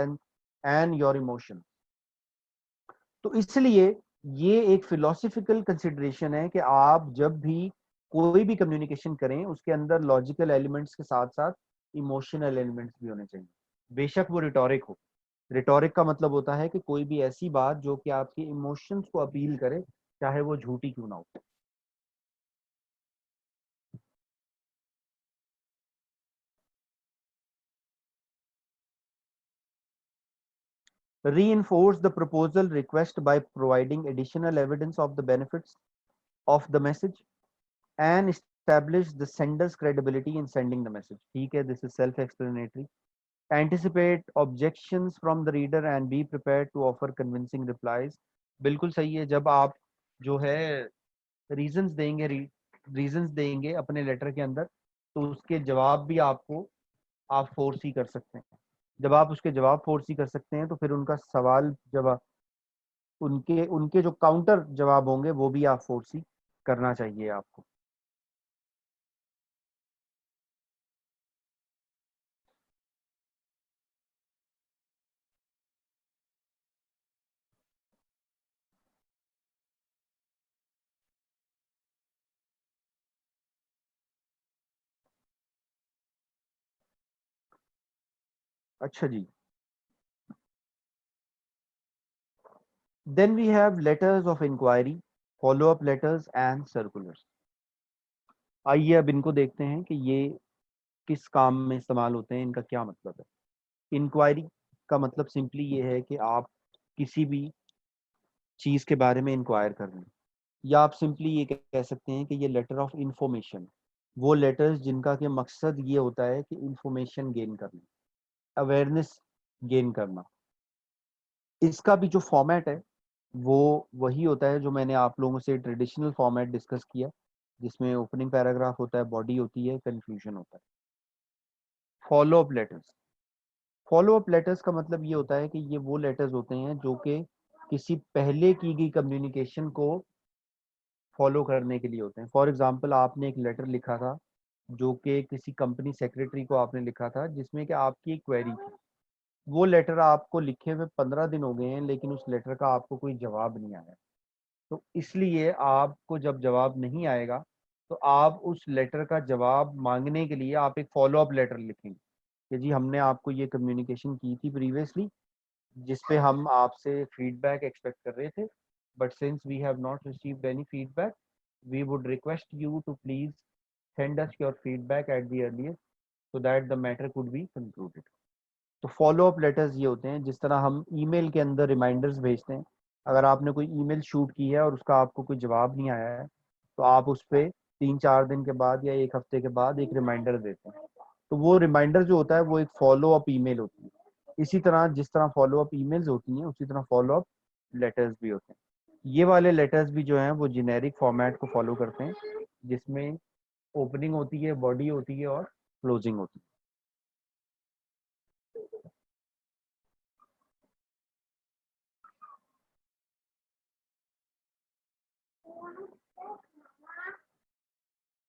and your emotion, तो इसलिए ये एक फिलोसफिकल कंसिडरेशन है कि आप जब भी कोई भी कम्युनिकेशन करें उसके अंदर लॉजिकल एलिमेंट्स के साथ साथ इमोशनल एलिमेंट्स भी होने चाहिए, बेशक वो रिटोरिक हो। रिटोरिक का मतलब होता है कि कोई भी ऐसी बात जो कि आपके इमोशंस को अपील करे, चाहे वो झूठी क्यों ना हो। Reinforce the proposal request by providing additional evidence of the benefits of the message and establish the sender's credibility in sending the message. ठीक है, this is self-explanatory. Anticipate objections from the reader and be prepared to offer convincing replies. बिल्कुल सही है। जब आप जो है reasons देंगे अपने लेटर के अंदर, तो उसके जवाब भी आप फोर्स ही कर सकते हैं। जब आप उसके जवाब फोर्स ही कर सकते हैं तो फिर उनका सवाल जवाब, उनके उनके जो काउंटर जवाब होंगे वो भी आप फोर्स ही करना चाहिए आपको। अच्छा जी, then we have letters of inquiry, follow up letters and circulars. आइए अब इनको देखते हैं कि ये किस काम में इस्तेमाल होते हैं, इनका क्या मतलब है। इंक्वायरी का मतलब सिंपली ये है कि आप किसी भी चीज के बारे में इंक्वायर कर रहे हैं, या आप सिंपली ये कह सकते हैं कि ये लेटर ऑफ इंफॉर्मेशन, वो लेटर्स जिनका कि मकसद ये होता है कि इंफॉर्मेशन गेन करना, अवेयरनेस गेन करना। इसका भी जो फॉर्मेट है वो वही होता है जो मैंने आप लोगों से ट्रेडिशनल फॉर्मेट डिस्कस किया, जिसमें ओपनिंग पैराग्राफ होता है, बॉडी होती है, कंक्लूजन होता है। Follow up letters, follow up letters का मतलब ये होता है कि ये वो लेटर्स होते हैं जो कि किसी पहले की गई कम्युनिकेशन को फॉलो करने के लिए होते हैं। फॉर एग्जांपल आपने एक लेटर लिखा था जो कि किसी कंपनी सेक्रेटरी को आपने लिखा था, जिसमें कि आपकी एक क्वेरी थी। वो लेटर आपको लिखे हुए 15 दिन हो गए हैं, लेकिन उस लेटर का आपको कोई जवाब नहीं आया। तो इसलिए आपको जब जवाब नहीं आएगा तो आप उस लेटर का जवाब मांगने के लिए आप एक फॉलो अप लेटर लिखेंगे कि जी हमने आपको ये कम्युनिकेशन की थी प्रीवियसली, जिस पे हम आपसे फीडबैक एक्सपेक्ट कर रहे थे, but since we have not received any feedback, we would request you to please send us your feedback at the earliest so that the matter could be concluded. तो follow up letters ये होते हैं, जिस तरह हम email के अंदर reminders भेजते हैं। अगर आपने कोई ईमेल शूट की है और उसका आपको कोई जवाब नहीं आया है, तो आप उस पर 3-4 दिन के बाद या एक हफ्ते के बाद एक रिमाइंडर देते हैं। तो वो रिमाइंडर जो होता है वो एक फॉलो अप ईमेल होती है। इसी तरह जिस तरह फॉलो अप ईमेल्स होती हैं, उसी तरह फॉलो अप लेटर्स भी होते हैं। ये वाले लेटर्स भी जो हैं वो जेनेरिक फॉर्मेट को फॉलो करते हैं, जिसमें ओपनिंग होती है, बॉडी होती है और क्लोजिंग होती है।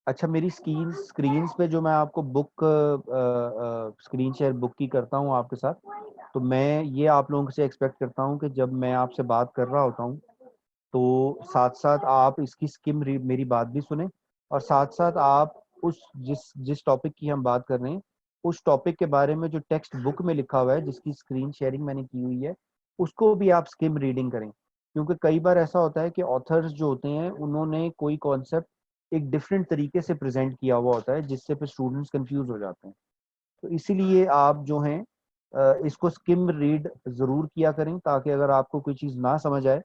अच्छा, मेरी स्क्रीन पे जो मैं आपको बुक स्क्रीन शेयर बुक की करता हूँ आपके साथ, तो मैं ये आप लोगों से एक्सपेक्ट करता हूँ कि जब मैं आपसे बात कर रहा होता हूँ तो साथ साथ आप इसकी मेरी बात भी सुने, और साथ साथ आप उस जिस जिस टॉपिक की हम बात कर रहे हैं उस टॉपिक के बारे में जो टेक्स्ट बुक में लिखा हुआ है, जिसकी स्क्रीन शेयरिंग मैंने की हुई है, उसको भी आप स्किम रीडिंग करें। क्योंकि कई बार ऐसा होता है कि ऑथर्स जो होते हैं उन्होंने कोई कॉन्सेप्ट एक डिफरेंट तरीके से प्रेजेंट किया हुआ होता है, जिससे फिर स्टूडेंट्स कंफ्यूज हो जाते हैं। तो इसीलिए आप जो हैं इसको स्किम रीड ज़रूर किया करें, ताकि अगर आपको कोई चीज़ ना समझ आए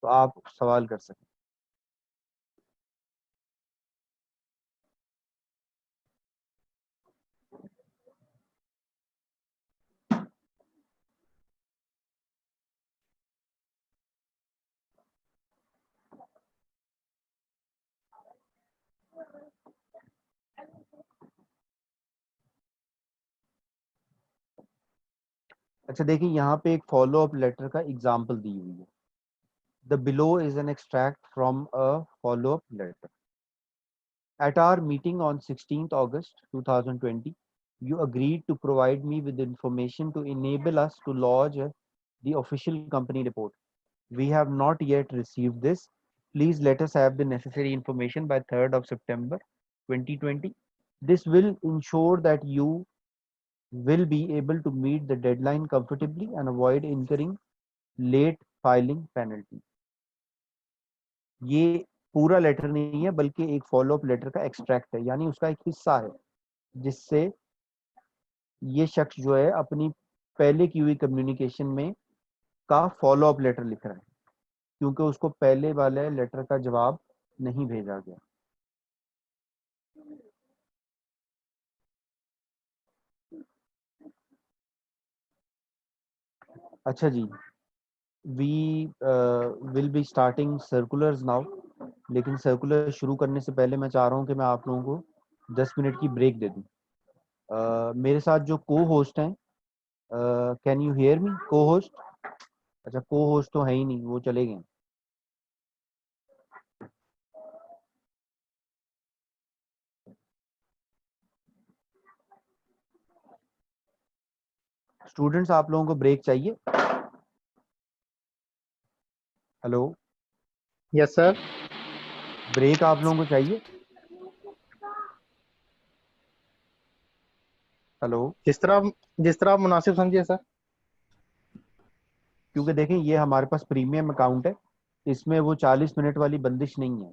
तो आप सवाल कर सकें। अच्छा देखिए, यहाँ पे एक फॉलो अप लेटर का एग्जाम्पल दी हुई है। The below is an extract from a follow up later. At our meeting on 16th August 2020, you agreed to provide me with information to enable us to lodge the official company report. We have not yet received this. Please let us have the necessary information by 3rd of September 2020. This will ensure that you will be able to meet the deadline comfortably and avoid incurring late filing penalty. ये पूरा letter नहीं है, बल्कि एक follow up later का extract है, यानी उसका एक हिस्सा है, जिससे ये शख्स जो है अपनी पहले की हुई कम्युनिकेशन में का फॉलो अप लेटर लिख रहा है, क्योंकि उसको पहले वाले लेटर का जवाब नहीं भेजा गया। अच्छा जी, we will be starting circulars now, लेकिन सर्कुलर शुरू करने से पहले मैं चाह रहा हूँ कि मैं आप लोगों को 10 मिनट की ब्रेक दे दूँ। मेरे साथ जो को होस्ट हैं, कैन यू हेयर मी को होस्ट? अच्छा, को होस्ट तो है ही नहीं, वो चले गए। स्टूडेंट्स, आप लोगों को ब्रेक चाहिए? Hello, yes sir. ब्रेक आप लोगों को चाहिए? हेलो, जिस तरह आप मुनासिब समझिए सर। क्योंकि देखें ये हमारे पास प्रीमियम अकाउंट है, इसमें वो 40 मिनट वाली बंदिश नहीं है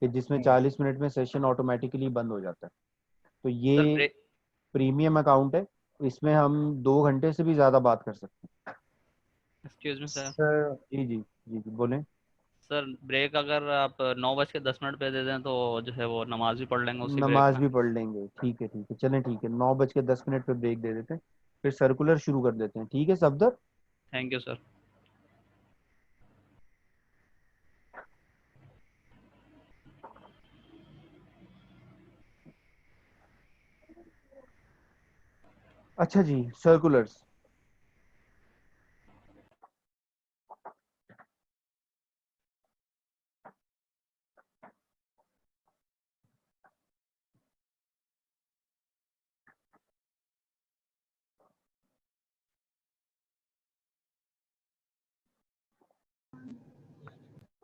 कि जिसमें 40 मिनट में सेशन ऑटोमेटिकली बंद हो जाता है। तो सर ये ब्रेक। प्रीमियम अकाउंट है, इसमें हम 2 घंटे से भी ज़्यादा बात कर सकते हैं। Excuse me sir. सर जी जी जी जी, बोलें। सर ब्रेक अगर आप 9:10 पे दे दें तो जो है वो नमाज भी पढ़ लेंगे उसी ब्रेक नमाज में। भी पढ़ लेंगे, ठीक है ठीक है, चलें ठीक है, 9:10 पे ब्रेक दे देते हैं, फिर सर्कुलर शुरू कर देते हैं। ठीक है सफदर? Thank you sir. अच्छा जी, सर्कुलर्स।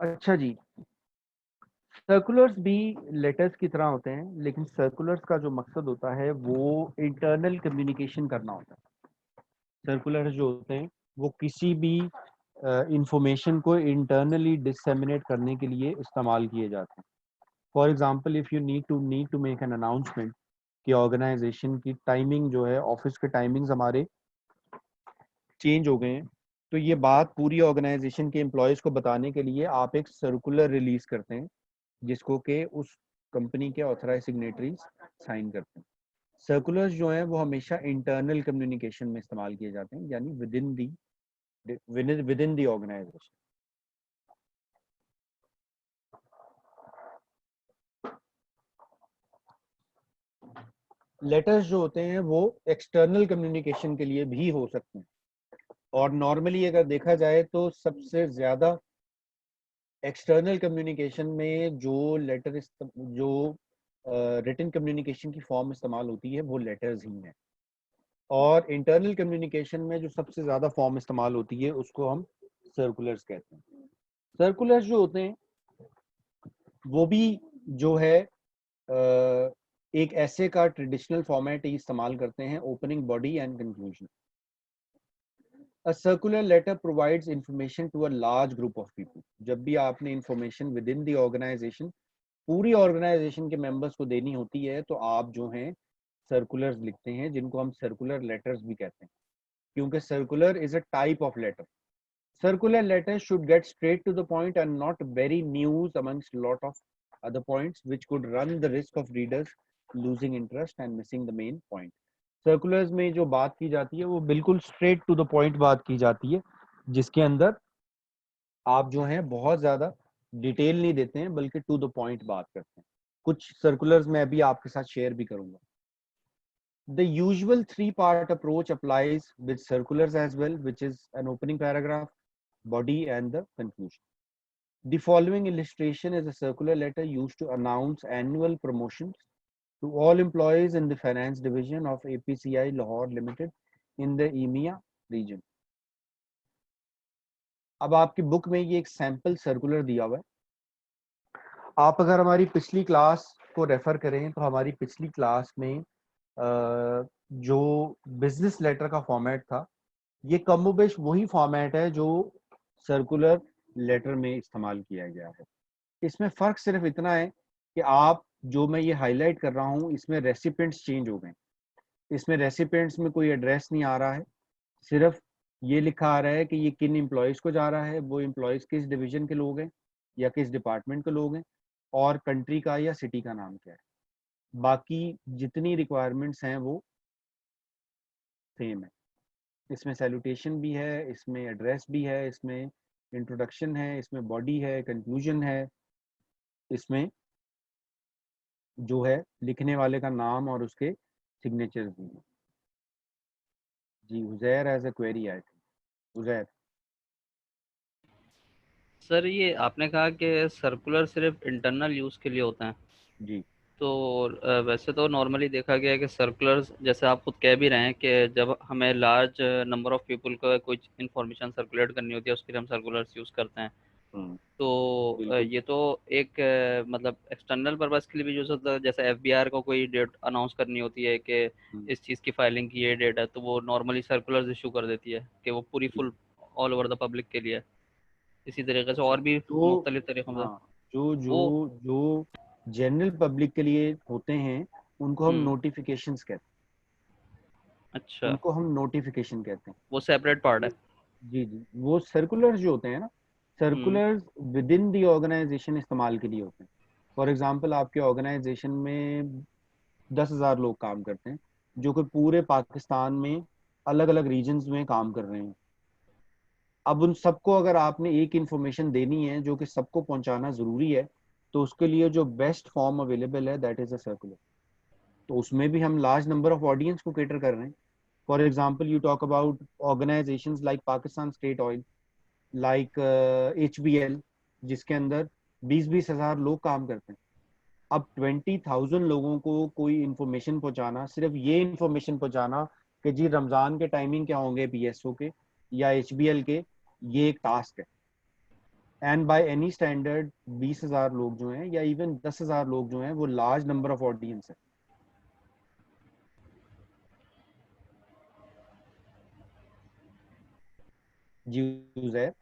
अच्छा जी, सर्कुलर्स भी लेटर्स की तरह होते हैं, लेकिन सर्कुलर्स का जो मकसद होता है वो इंटरनल कम्युनिकेशन करना होता है। सर्कुलर्स जो होते हैं वो किसी भी इंफॉर्मेशन को इंटरनली डिसेमिनेट करने के लिए इस्तेमाल किए जाते हैं। For example, if you need to make an announcement कि ऑर्गेनाइजेशन की टाइमिंग जो है, ऑफिस के टाइमिंग्स हमारे चेंज हो गए हैं, तो ये बात पूरी ऑर्गेनाइजेशन के एम्प्लॉयज़ को बताने के लिए आप एक सर्कुलर रिलीज करते हैं, जिसको के उस कंपनी के ऑथराइज सिग्नेटरीज साइन करते हैं। सर्कुलर्स जो हैं वो हमेशा इंटरनल कम्युनिकेशन में इस्तेमाल किए जाते हैं, यानी within the organization. Letters जो होते हैं वो एक्सटर्नल कम्युनिकेशन के लिए भी हो सकते हैं, और नॉर्मली अगर देखा जाए तो सबसे ज़्यादा एक्सटर्नल कम्युनिकेशन में जो रिटन कम्युनिकेशन की फॉर्म इस्तेमाल होती है वो लेटर्स ही हैं, और इंटरनल कम्युनिकेशन में जो सबसे ज़्यादा फॉर्म इस्तेमाल होती है उसको हम सर्कुलर्स कहते हैं। सर्कुलर्स जो होते हैं वो भी जो है एक ऐसे का ट्रेडिशनल फॉर्मेट ही इस्तेमाल करते हैं, opening, body and conclusion. A circular letter provides information to a large group of people. जब भी आपने information within the organization पूरी ऑर्गेनाइजेशन के मेंबर्स को देनी होती है तो आप जो हैं सर्कुलर्स लिखते हैं, जिनको हम सर्कुलर लेटर्स भी कहते हैं, क्योंकि circular is a type of letter. Circular letters should get straight to the point and not bury news amongst lot of other points which could run the risk of readers losing interest and missing the main point. Circulars में जो बात की जाती है वो बिल्कुल straight to the point बात की जाती है, जिसके अंदर आप जो हैं बहुत ज़्यादा डिटेल नहीं देते हैं, बल्कि टू द पॉइंट बात करते हैं। कुछ सर्कुलर्स मैं अभी आपके साथ शेयर भी करूंगा। The usual three-part approach applies with circulars as well, which is an opening paragraph, body, and the conclusion. The following illustration is a circular letter used to announce annual promotions to all employees in the finance division of APCI Lahore Limited in the EMEA region. अब आपकी book में ये एक sample circular दिया हुआ है। आप अगर हमारी पिछली क्लास को रेफर करें तो हमारी पिछली क्लास में जो बिजनेस लेटर का फॉर्मेट था, ये कमोबेश वही फॉर्मेट है जो सर्कुलर लेटर में इस्तेमाल किया गया है। इसमें फ़र्क सिर्फ इतना है कि आप जो मैं ये हाईलाइट कर रहा हूँ, इसमें रेसिपिएंट्स चेंज हो गए। इसमें रेसिपिएंट्स में कोई एड्रेस नहीं आ रहा है, सिर्फ ये लिखा आ रहा है कि ये किन एम्प्लॉयज़ को जा रहा है, वो एम्प्लॉयज़ किस डिवीजन के लोग हैं या किस डिपार्टमेंट के लोग हैं, और कंट्री का या सिटी का नाम क्या है। बाकी जितनी रिक्वायरमेंट्स हैं वो सेम है। इसमें सैल्यूटेशन भी है, इसमें एड्रेस भी है, इसमें इंट्रोडक्शन है, इसमें बॉडी है, कंक्लूजन है, इसमें जो है लिखने वाले का नाम और उसके सिग्नेचर्स भी हैं। जी, Uzair has a query I think. Uzair sir ये आपने कहा कि सर्कुलर सिर्फ इंटरनल यूज़ के लिए होते हैं, जी तो वैसे तो नॉर्मली देखा गया है कि सर्कुलर्स, जैसे आप खुद कह भी रहे हैं कि जब हमें लार्ज नंबर ऑफ पीपल को कुछ इन्फॉर्मेशन सर्कुलेट करनी होती है उसके लिए हम सर्कुलर्स यूज़ करते हैं। तो बिल्कुल। ये तो एक मतलब एक्सटर्नल पर्पस के लिए भी यूज़ होता है, जैसे एफबीआर को कोई डेट अनाउंस करनी होती है कि इस चीज़ की फाइलिंग की ये डेट है, तो वो नॉर्मली सर्कुलर्स इशू कर देती है कि वो पूरी full all over the public के लिए। इसी तरीके से और भी जो मुख्तलिफ तरीक़ों से हाँ, जो वो जो जो जनरल पब्लिक के लिए होते हैं उनको हम हम्म, नोटिफिकेशंस कहते हैं, अच्छा, उनको हम नोटिफिकेशन कहते हैं। वो सेपरेट पार्ट है। जी जी, वो सर्कुलर्स जो होते हैं ना, हुँ, circulars within the organisation इस्तेमाल के लिए होते हैं। फॉर एग्जांपल, आपके ऑर्गेनाइजेशन में 10,000 लोग काम करते हैं, जो कि पूरे पाकिस्तान में अलग अलग रीजन्स में काम कर रहे हैं। अब उन सबको अगर आपने एक इंफॉर्मेशन देनी है जो कि सबको पहुंचाना ज़रूरी है, तो उसके लिए जो बेस्ट फॉर्म अवेलेबल है दैट इज़ अ सर्कुलर। तो उसमें भी हम लार्ज नंबर ऑफ ऑडियंस को केटर कर रहे हैं। For example, you talk about organisations like Pakistan state oil, like HBL, जिसके अंदर 20-20 हज़ार लोग काम करते हैं। अब 20,000 लोगों को कोई इन्फॉर्मेशन पहुंचाना, सिर्फ ये इन्फॉर्मेशन पहुंचाना कि जी रमज़ान के टाइमिंग क्या होंगे PSO के या HBL के, ये एक टास्क है। एंड बाय एनी स्टैंडर्ड 20,000 लोग जो हैं या इवन 10,000 लोग जो हैं वो लार्ज नंबर ऑफ ऑडियंस है। जी उजैर।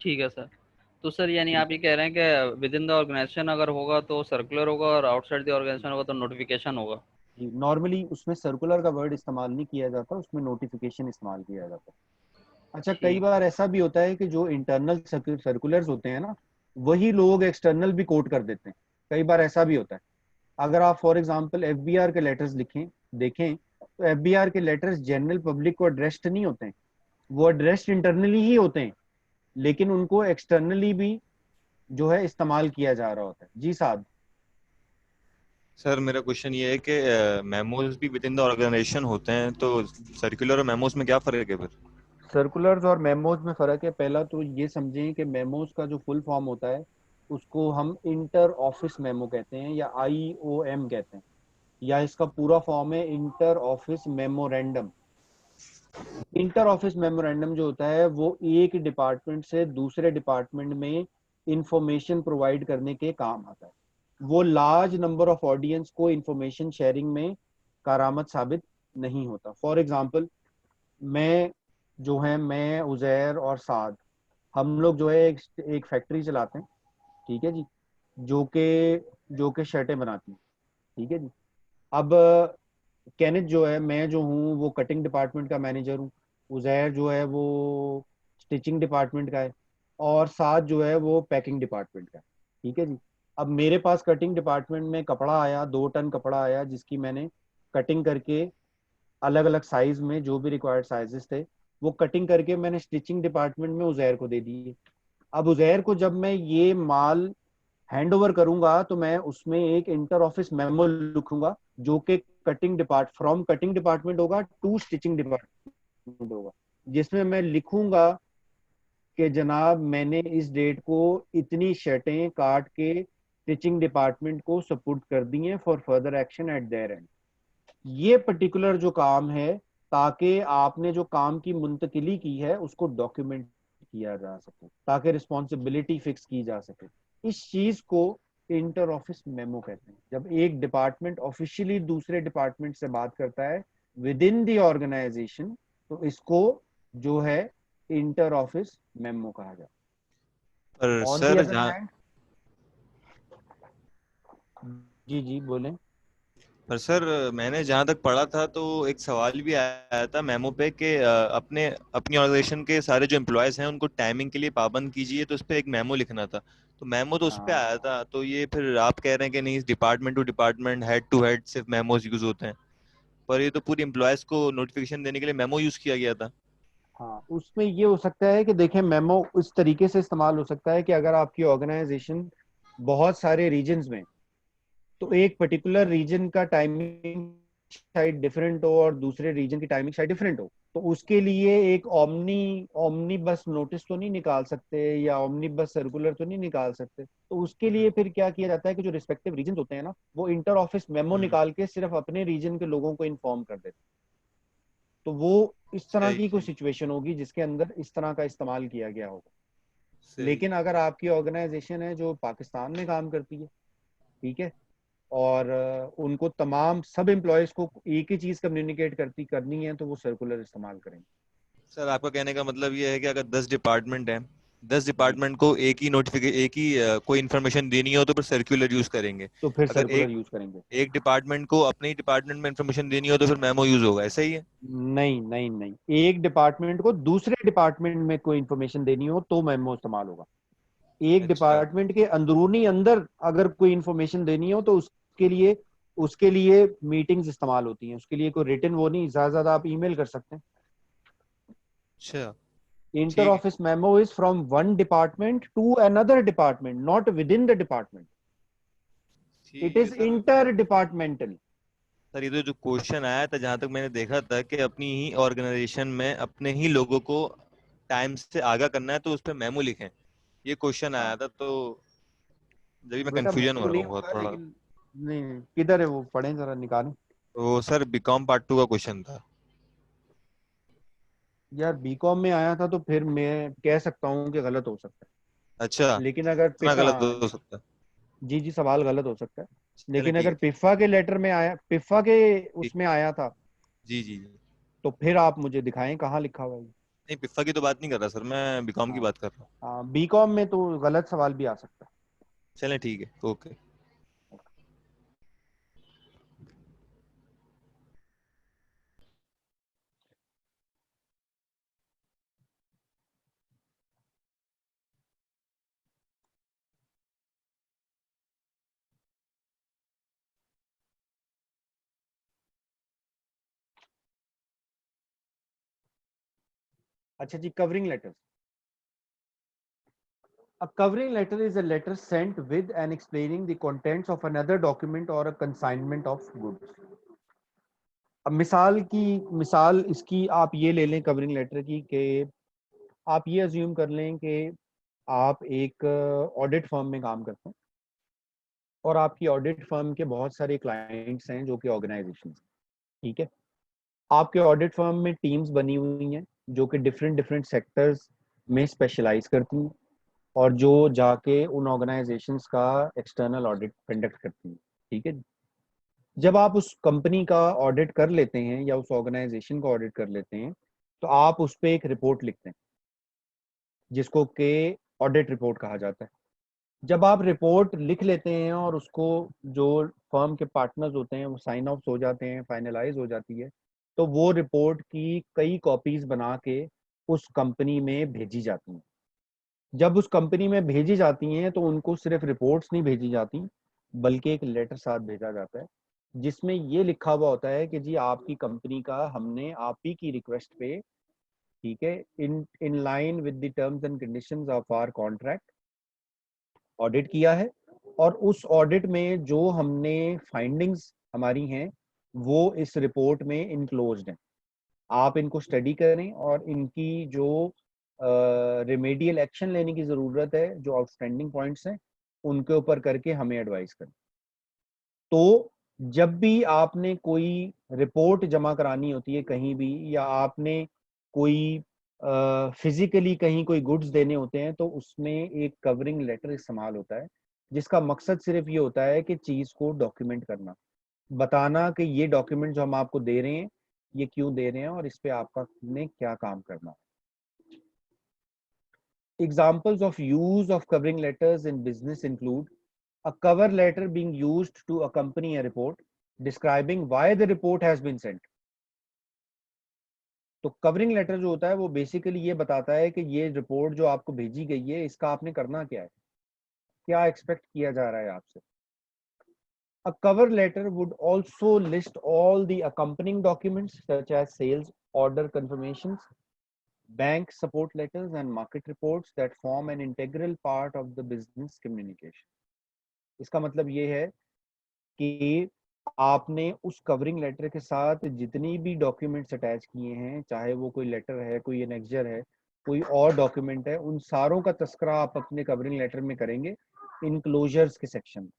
ठीक है सर। तो सर यानी आप ये कह रहे हैं कि विद इन द ऑर्गेनाइजेशन अगर होगा तो सर्कुलर होगा और आउटसाइड द ऑर्गेनाइजेशन होगा तो नोटिफिकेशन होगा। नॉर्मली उसमें सर्कुलर का वर्ड इस्तेमाल नहीं किया जाता, उसमें नोटिफिकेशन इस्तेमाल किया जाता है। अच्छा, कई ठीक। बार ऐसा भी होता है कि जो इंटरनल सर्कुलर्स होते हैं ना, वही लोग एक्सटर्नल भी कोट कर देते हैं। कई बार ऐसा भी होता है। अगर आप फॉर एग्जांपल एफबीआर के लेटर्स लिखें देखें तो एफबीआर के लेटर्स जनरल पब्लिक को एड्रेस्ड नहीं होते हैं, वो एड्रेस्ड इंटरनली ही होते हैं, लेकिन उनको एक्सटर्नली भी जो है इस्तेमाल किया जा रहा होता है। जी साहब। सर मेरा क्वेश्चन ये है कि मेमोज भी विद इन द ऑर्गेनाइजेशन होते हैं, तो सर्कुलर और मेमोज में क्या फर्क है फिर? सर्कुलर्स और मेमोज में फर्क है। पहला तो ये समझें कि मेमोज का जो फुल फॉर्म होता है उसको हम इंटर ऑफिस मेमो कहते हैं या आईओएम कहते हैं, या इसका पूरा फॉर्म है inter office memorandum. Inter office memorandum जो होता है वो एक डिपार्टमेंट से दूसरे डिपार्टमेंट में इंफॉर्मेशन प्रोवाइड करने के काम आता है। वो लार्ज नंबर ऑफ ऑडियंस को इंफॉर्मेशन शेयरिंग में कारामद साबित नहीं होता। फॉर एग्जांपल, मैं जो है मैं उजैर और साद, हम लोग जो है एक फैक्ट्री चलाते हैं, ठीक है जी, जो के शर्टें बनाती हैं, ठीक है जी। अब केनिथ जो है, मैं जो हूँ वो कटिंग डिपार्टमेंट का मैनेजर हूँ, उजैर जो है वो स्टिचिंग डिपार्टमेंट का है, और साथ जो है वो पैकिंग डिपार्टमेंट का है, ठीक है जी। अब मेरे पास कटिंग डिपार्टमेंट में कपड़ा आया, 2 टन कपड़ा आया, जिसकी मैंने कटिंग करके अलग अलग साइज में जो भी रिक्वायर्ड साइजेस थे वो कटिंग करके मैंने स्टिचिंग डिपार्टमेंट में उजैर को दे दी। अब उजैर को जब मैं ये माल हैंड ओवर करूंगा तो मैं उसमें एक इंटर ऑफिस मेमो लिखूंगा जो कि फ्रॉम कटिंग डिपार्टमेंट होगा टू स्टिचिंग डिपार्टमेंट होगा, जिसमें मैं लिखूंगा कि जनाब मैंने इस डेट को इतनी शर्टें काट के स्टिचिंग डिपार्टमेंट को सपुर्द कर दी हैं for further action at there and. ये पर्टिकुलर जो काम है, ताकि आपने जो काम की मुंतकिली की है उसको डॉक्यूमेंट किया जा सके, ताकि रिस्पॉन्सिबिलिटी फिक्स की जा सके। इस चीज को इंटर ऑफिस मेमो कहते हैं। जब एक डिपार्टमेंट ऑफिशियली दूसरे डिपार्टमेंट से बात करता है विद इन द ऑर्गेनाइजेशन, तो इसको जो है इंटर ऑफिस मेमो कहा जाता पर है। ऑन दी सर अदर जहाँ हैंड, जी जी बोलें। पर सर मैंने जहाँ तक पढ़ा था तो एक सवाल भी आया था मेमो पे कि अपने अपनी ऑर्गेनाइजेशन के सारे जो एम्प्लॉयज हैं उनको टाइमिंग के लिए पाबंद कीजिए, तो उस पर एक मेमो लिखना था। तो मेमो तो उस पे हाँ, आया था, तो ये फिर आप कह रहे हैं कि नहीं, department to department, head to head सिर्फ मेमोज यूज होते हैं, पर ये तो पूरी एम्प्लॉयज को नोटिफिकेशन देने के लिए मेमो यूज किया गया था। हाँ, उसमें ये हो सकता है कि देखें, मेमो इस तरीके से इस्तेमाल हो सकता है कि अगर आपकी ऑर्गेनाइजेशन बहुत सारे रीजन्स में, तो एक पर्टिकुलर रीजन का टाइमिंग शायद डिफरेंट हो और दूसरे रीजन की टाइमिंग शायद डिफरेंट हो, तो उसके लिए एक ओमनी बस नोटिस तो नहीं निकाल सकते या ओमनी बस सर्कुलर तो नहीं निकाल सकते। तो उसके लिए फिर क्या किया जाता है कि जो रिस्पेक्टिव रीजन होते हैं ना, वो इंटर ऑफिस मेमो निकाल के सिर्फ अपने रीजन के लोगों को इन्फॉर्म कर देते हैं। तो वो इस तरह सही की कोई सही सिचुएशन होगी जिसके अंदर इस तरह का इस्तेमाल किया गया होगा। सही। लेकिन अगर आपकी ऑर्गेनाइजेशन है जो पाकिस्तान में काम करती है, ठीक है, और उनको तमाम सब एम्प्लॉयज को एक ही चीज कम्युनिकेट करनी है, तो वो सर्कुलर इस्तेमाल करेंगे। सर आपका कहने का मतलब ये है कि अगर 10 डिपार्टमेंट हैं, 10 जी, डिपार्टमेंट को एक ही कोई इन्फॉर्मेशन देनी हो तो फिर सर्कुलर यूज करेंगे। तो फिर अगर सर्कुलर एक यूज करेंगे। एक डिपार्टमेंट को अपने ही डिपार्टमेंट में इन्फॉर्मेशन देनी हो तो फिर मेमो यूज होगा, ऐसा ही है? नहीं नहीं नहीं, एक डिपार्टमेंट को दूसरे डिपार्टमेंट में कोई इंफॉर्मेशन देनी हो तो मेमो इस्तेमाल होगा। एक अच्छा। डिपार्टमेंट के अंदरूनी अंदर अगर कोई इंफॉर्मेशन देनी हो तो उसके लिए मीटिंग्स इस्तेमाल होती हैं। उसके लिए कोई रिटन वो नहीं, ज्यादा ज्यादा आप ईमेल कर सकते हैं। अच्छा। इंटर ठीक है। Office memo is from one department to another department, not within the department. It ठीक है is sir. Inter departmental. Sir ये तो जो क्वेश्चन आया था, जहां तक मैंने देखा था कि अपनी ही ऑर्गेनाइजेशन में अपने ही लोगों को टाइम से आगाह करना है तो उस पर मेमो लिखें, ये क्वेश्चन आया हाँ था, तो जब मैं बेटा, कंफ्यूजन हो मेमो रहा नहीं हूँ बहुत होगा थोड़ा। लेकिन, नहीं किधर है वो, पढ़ें जरा, निकालें। तो सर बीकॉम पार्ट 2 का क्वेश्चन था। यार बीकॉम में आया था तो फिर मैं कह सकता हूँ कि गलत हो सकता है। अच्छा, लेकिन अगर इतना गलत हाँ, हो सकता है। जी जी, सवाल गलत हो सकता है। चले लेकिन ठीक अगर है, ठीक पिफा के लेटर में आया, पिफा के ठीक। उसमें आया था, जी जी जी। तो फिर आप मुझे दिखाएं कहाँ लिखा हुआ है ये। नहीं, पिफ्फा की तो बात नहीं कर रहा सर, मैं बीकॉम की हाँ बात कर रहा हूँ। हाँ, बीकॉम में तो गलत सवाल भी आ सकता है। चले ठीक है, ओके। अच्छा जी, covering letter. A covering letter is a letter sent with and explaining the contents of another document or a consignment of goods. अब मिसाल इसकी आप ये ले लें कवरिंग लेटर की, कि आप ये अज्यूम कर लें कि आप एक ऑडिट फर्म में काम करते हैं और आपकी ऑडिट फर्म के बहुत सारे क्लाइंट्स हैं जो कि ऑर्गेनाइजेशन, ठीक है। आपके ऑडिट फर्म में टीम्स बनी हुई हैं जो कि डिफरेंट डिफरेंट सेक्टर्स में स्पेशलाइज करती हैं और जो जाके उन ऑर्गेनाइजेशंस का एक्सटर्नल ऑडिट कंडक्ट करती हैं, ठीक है। जब आप उस कंपनी का ऑडिट कर लेते हैं या उस ऑर्गेनाइजेशन का ऑडिट कर लेते हैं, तो आप उस पर एक रिपोर्ट लिखते हैं जिसको के ऑडिट रिपोर्ट कहा जाता है। जब आप रिपोर्ट लिख लेते हैं और उसको जो फर्म के पार्टनर्स होते हैं वो साइन ऑफ हो जाते हैं, फाइनलाइज हो जाती है, तो वो रिपोर्ट की कई कॉपीज बना के उस कंपनी में भेजी जाती हैं। जब उस कंपनी में भेजी जाती हैं तो उनको सिर्फ रिपोर्ट्स नहीं भेजी जाती, बल्कि एक लेटर साथ भेजा जाता है जिसमें ये लिखा हुआ होता है कि जी आपकी कंपनी का हमने आप ही की रिक्वेस्ट पे, ठीक है, in line with the terms and conditions of our contract audit किया है, और उस ऑडिट में जो हमने फाइंडिंग्स हमारी हैं वो इस रिपोर्ट में इनक्लोज्ड हैं। आप इनको स्टडी करें और इनकी जो रिमेडियल एक्शन लेने की ज़रूरत है, जो आउटस्टैंडिंग पॉइंट्स हैं उनके ऊपर करके हमें एडवाइस करें। तो जब भी आपने कोई रिपोर्ट जमा करानी होती है कहीं भी, या आपने कोई फिजिकली कहीं कोई गुड्स देने होते हैं, तो उसमें एक कवरिंग लेटर इस्तेमाल होता है जिसका मकसद सिर्फ ये होता है कि चीज़ को डॉक्यूमेंट करना, बताना कि ये डॉक्यूमेंट जो हम आपको दे रहे हैं ये क्यों दे रहे हैं और इस पे आपका ने क्या काम करना है। Examples of use of covering letters in business include a cover letter being used to accompany a report describing why the report has been sent. तो कवरिंग लेटर जो होता है वो बेसिकली ये बताता है कि ये रिपोर्ट जो आपको भेजी गई है इसका आपने करना क्या है, क्या एक्सपेक्ट किया जा रहा है आपसे। A cover letter would also list all the accompanying documents such as sales order confirmations, bank support letters and market reports that form an integral part of the business communication. इसका मतलब ये है कि आपने उस कवरिंग लेटर के साथ जितनी भी डॉक्यूमेंट्स अटैच किए हैं, चाहे वो कोई लेटर है, कोई एनेक्जर है, कोई और डॉक्यूमेंट है, उन सारों का तस्करा आप अपने कवरिंग लेटर में करेंगे इनक्लोजर्स के सेक्शन में।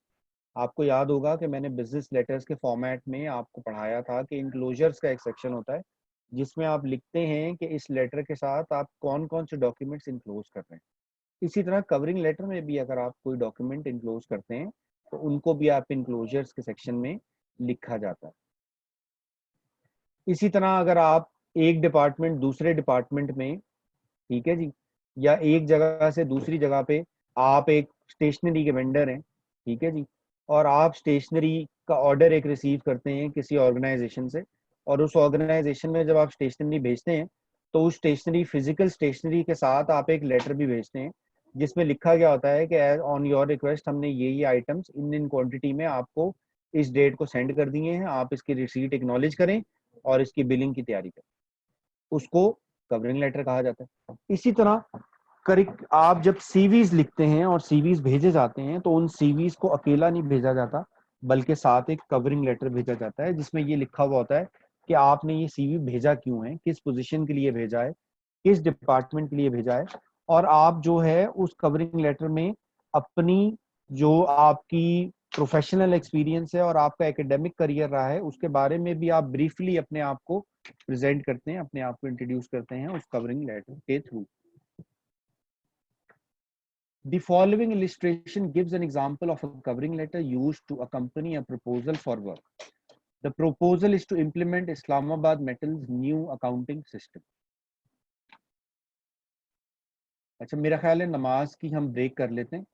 आपको याद होगा कि मैंने बिजनेस लेटर्स के फॉर्मेट में आपको पढ़ाया था कि इनक्लोजर्स का एक सेक्शन होता है जिसमें आप लिखते हैं कि इस लेटर के साथ आप कौन कौन से डॉक्यूमेंट्स इनक्लोज कर रहे हैं। इसी तरह कवरिंग लेटर में भी अगर आप कोई डॉक्यूमेंट इनक्लोज करते हैं तो उनको भी आप इनक्लोजर्स के सेक्शन में लिखा जाता है। इसी तरह अगर आप एक डिपार्टमेंट दूसरे डिपार्टमेंट में, ठीक है जी, या एक जगह से दूसरी जगह पे आप एक स्टेशनरी के वेंडर हैं, ठीक है जी, और आप स्टेशनरी का ऑर्डर एक रिसीव करते हैं किसी ऑर्गेनाइजेशन से, और उस ऑर्गेनाइजेशन में जब आप स्टेशनरी भेजते हैं तो उस स्टेशनरी फिजिकल स्टेशनरी के साथ आप एक लेटर भी भेजते हैं जिसमें लिखा गया होता है कि ऑन योर रिक्वेस्ट हमने ये आइटम्स इन क्वांटिटी में आपको इस डेट को सेंड कर दिए हैं, आप इसकी रिसीट एक्नॉलेज करें और इसकी बिलिंग की तैयारी करें। उसको कवरिंग लेटर कहा जाता है। इसी तरह आप जब सीवीज लिखते हैं और सीवीज भेजे जाते हैं तो उन सीवीज को अकेला नहीं भेजा जाता, बल्कि साथ एक कवरिंग लेटर भेजा जाता है जिसमें ये लिखा हुआ होता है कि आपने ये सीवी भेजा क्यों है, किस पोजीशन के लिए भेजा है, किस डिपार्टमेंट के लिए भेजा है, और आप जो है उस कवरिंग लेटर में अपनी जो आपकी प्रोफेशनल एक्सपीरियंस है और आपका एकेडमिक करियर रहा है उसके बारे में भी आप ब्रीफली अपने आप को प्रेजेंट करते हैं, अपने आप को इंट्रोड्यूस करते हैं उस कवरिंग लेटर के through. The following illustration gives an example of a covering letter used to accompany a proposal for work. The proposal is to implement Islamabad Metal's new accounting system. अच्छा, मेरा ख्याल है नमाज की हम ब्रेक कर लेते हैं.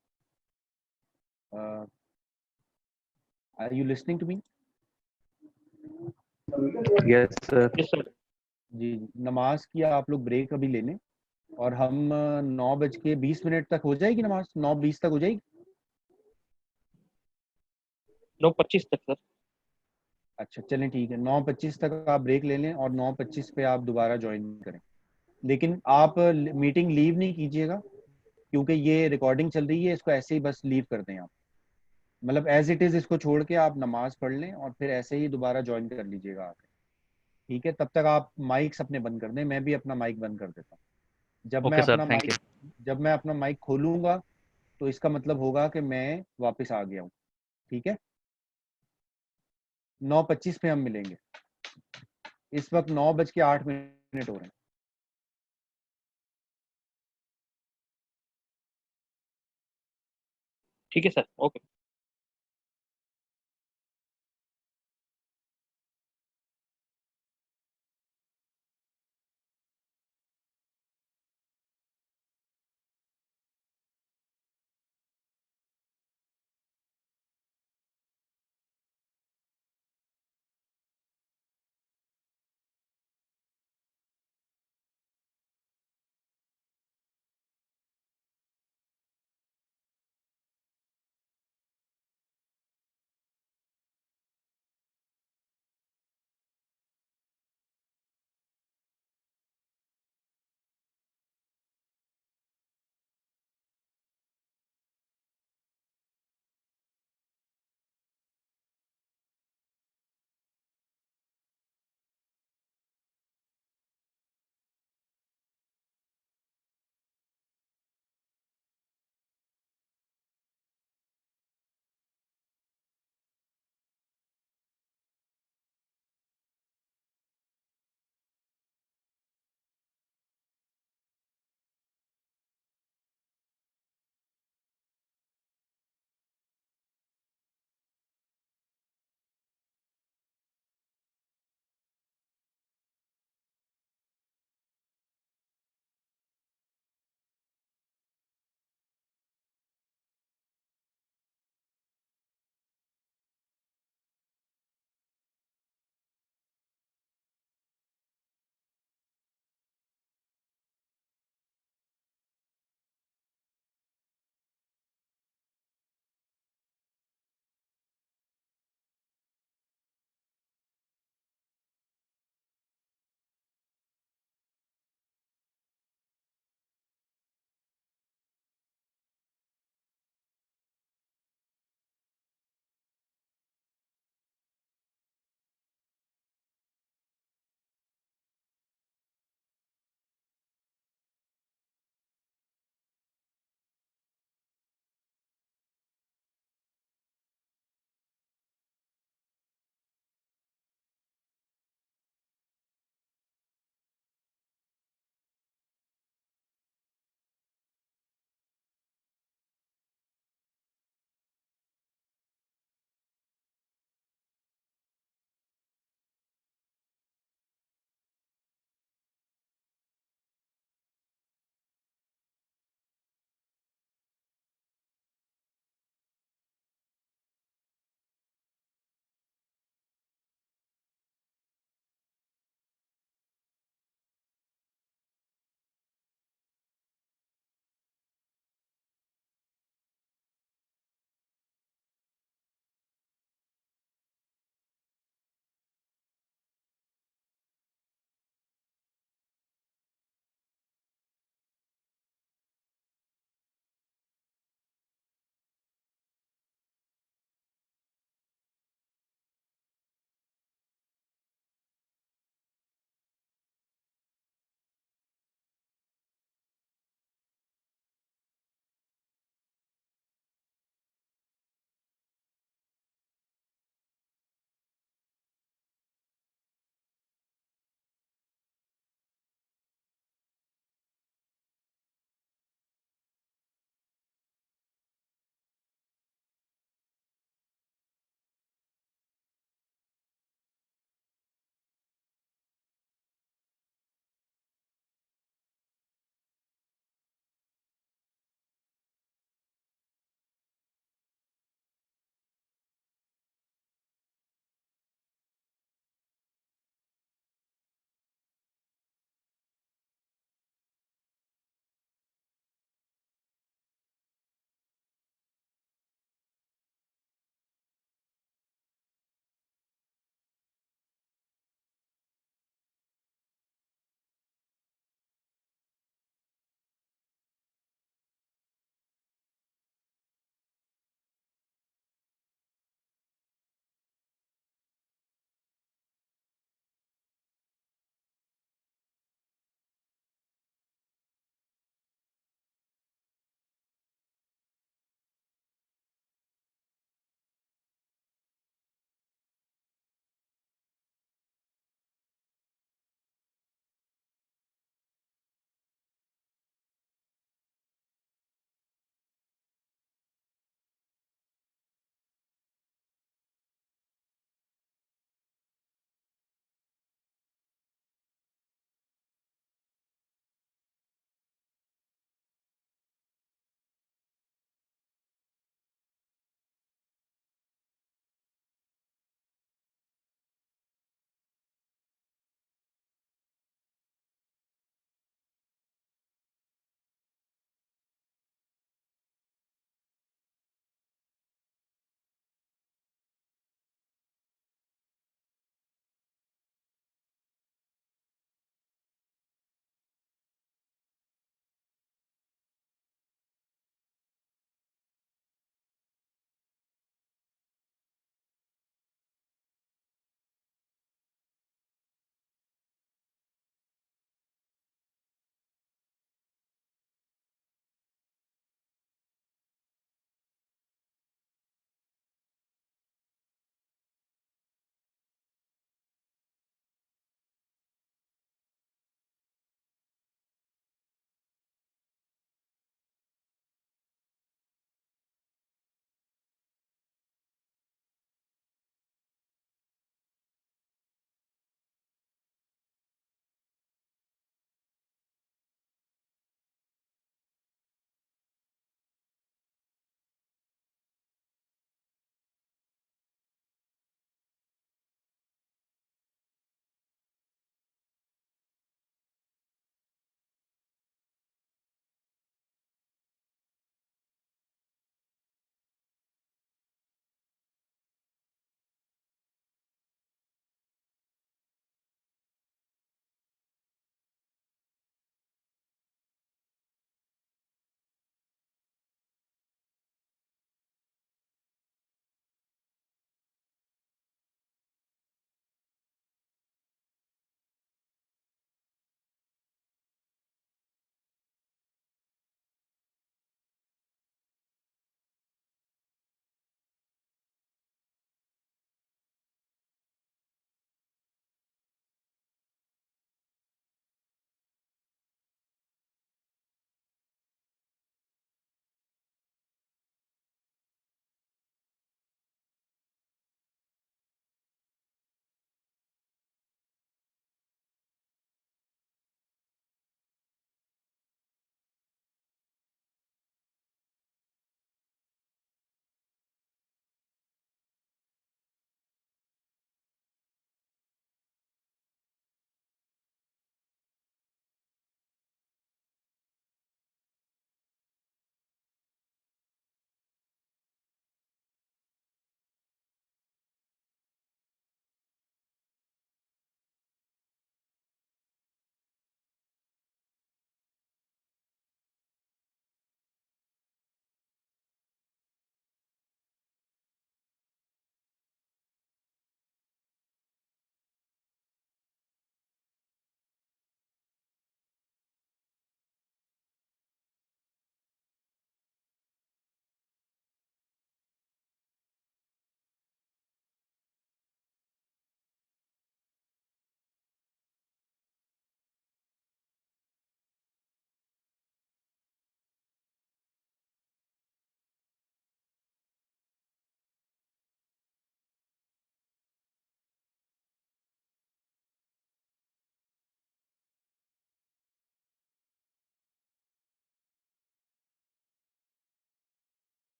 Are you listening to me? Yes sir. Yes sir. जी, नमाज की आप लोग ब्रेक अभी ले लें और हम 9:20 तक हो जाएगी नमाज. 9:20 तक हो जाएगी. 9:25 तक सर. अच्छा चलें, ठीक है. 9:25 तक आप ब्रेक ले लें और 9:25 पे आप दोबारा ज्वाइन करें. लेकिन आप मीटिंग लीव नहीं कीजिएगा, क्योंकि ये रिकॉर्डिंग चल रही है. इसको ऐसे ही बस लीव कर दें आप, मतलब एज इट इज इसको छोड़ के आप नमाज पढ़ लें और फिर ऐसे ही दोबारा ज्वाइन कर लीजिएगा आके. ठीक है, तब तक आप माइक्स अपने बंद कर दें. मैं भी अपना माइक बंद कर देता हूँ. Okay sir, thank you. जब मैं अपना माइक खोलूंगा तो इसका मतलब होगा कि मैं वापस आ गया हूँ. ठीक है, 9:25 पे हम मिलेंगे. इस वक्त 9:08 हो रहे हैं. ठीक है सर. ओके.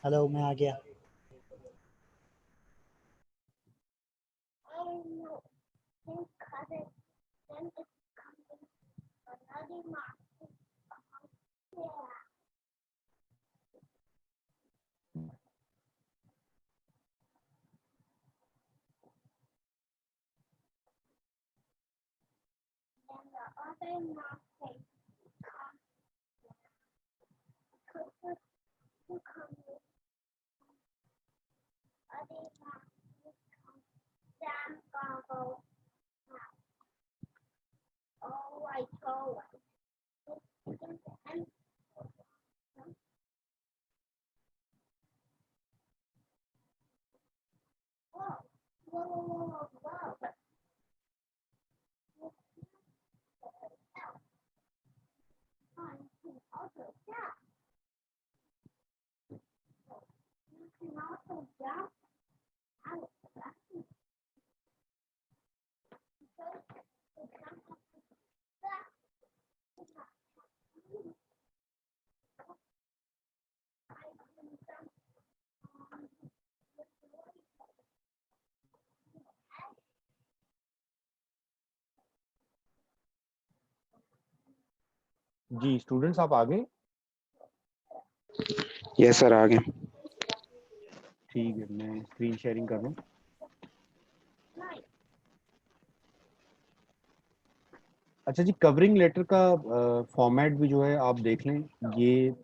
हेलो, मैं आ गया। जी स्टूडेंट्स आप आगे। यस सर आगे। ठीक है, मैं स्क्रीन शेयरिंग कर रहा हूँ। अच्छा जी, कवरिंग लेटर का फॉर्मेट भी जो है आप देख लें। ये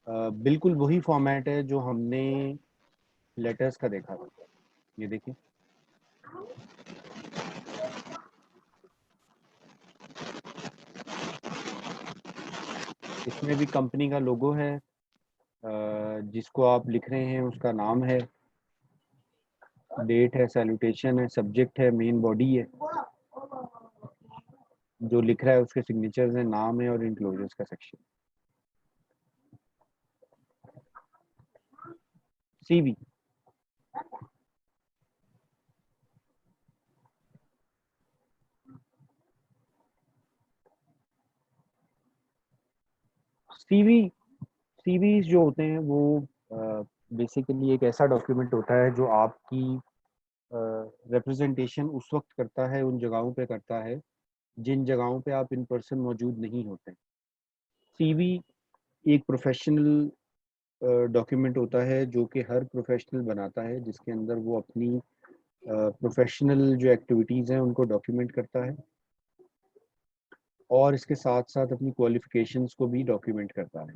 बिल्कुल वही फॉर्मेट है जो हमने लेटर्स का देखा था। ये देखिए, इसमें भी कंपनी का लोगो है, जिसको आप लिख रहे हैं उसका नाम है, डेट है, सैल्यूटेशन है, सब्जेक्ट है, मेन बॉडी है, जो लिख रहा है उसके सिग्नेचर्स हैं, नाम है और इंक्लोजर्स का सेक्शन। सीवी सीवी सीवीज जो होते हैं वो बेसिकली एक ऐसा डॉक्यूमेंट होता है जो आपकी रिप्रेजेंटेशन उस वक्त करता है, उन जगहों पे करता है जिन जगहों पे आप इन पर्सन मौजूद नहीं होते। सीवी एक प्रोफेशनल डॉक्यूमेंट होता है जो कि हर प्रोफेशनल बनाता है, जिसके अंदर वो अपनी प्रोफेशनल जो एक्टिविटीज़ हैं उनको डॉक्यूमेंट करता है और इसके साथ साथ अपनी क्वालिफिकेशंस को भी डॉक्यूमेंट करता है।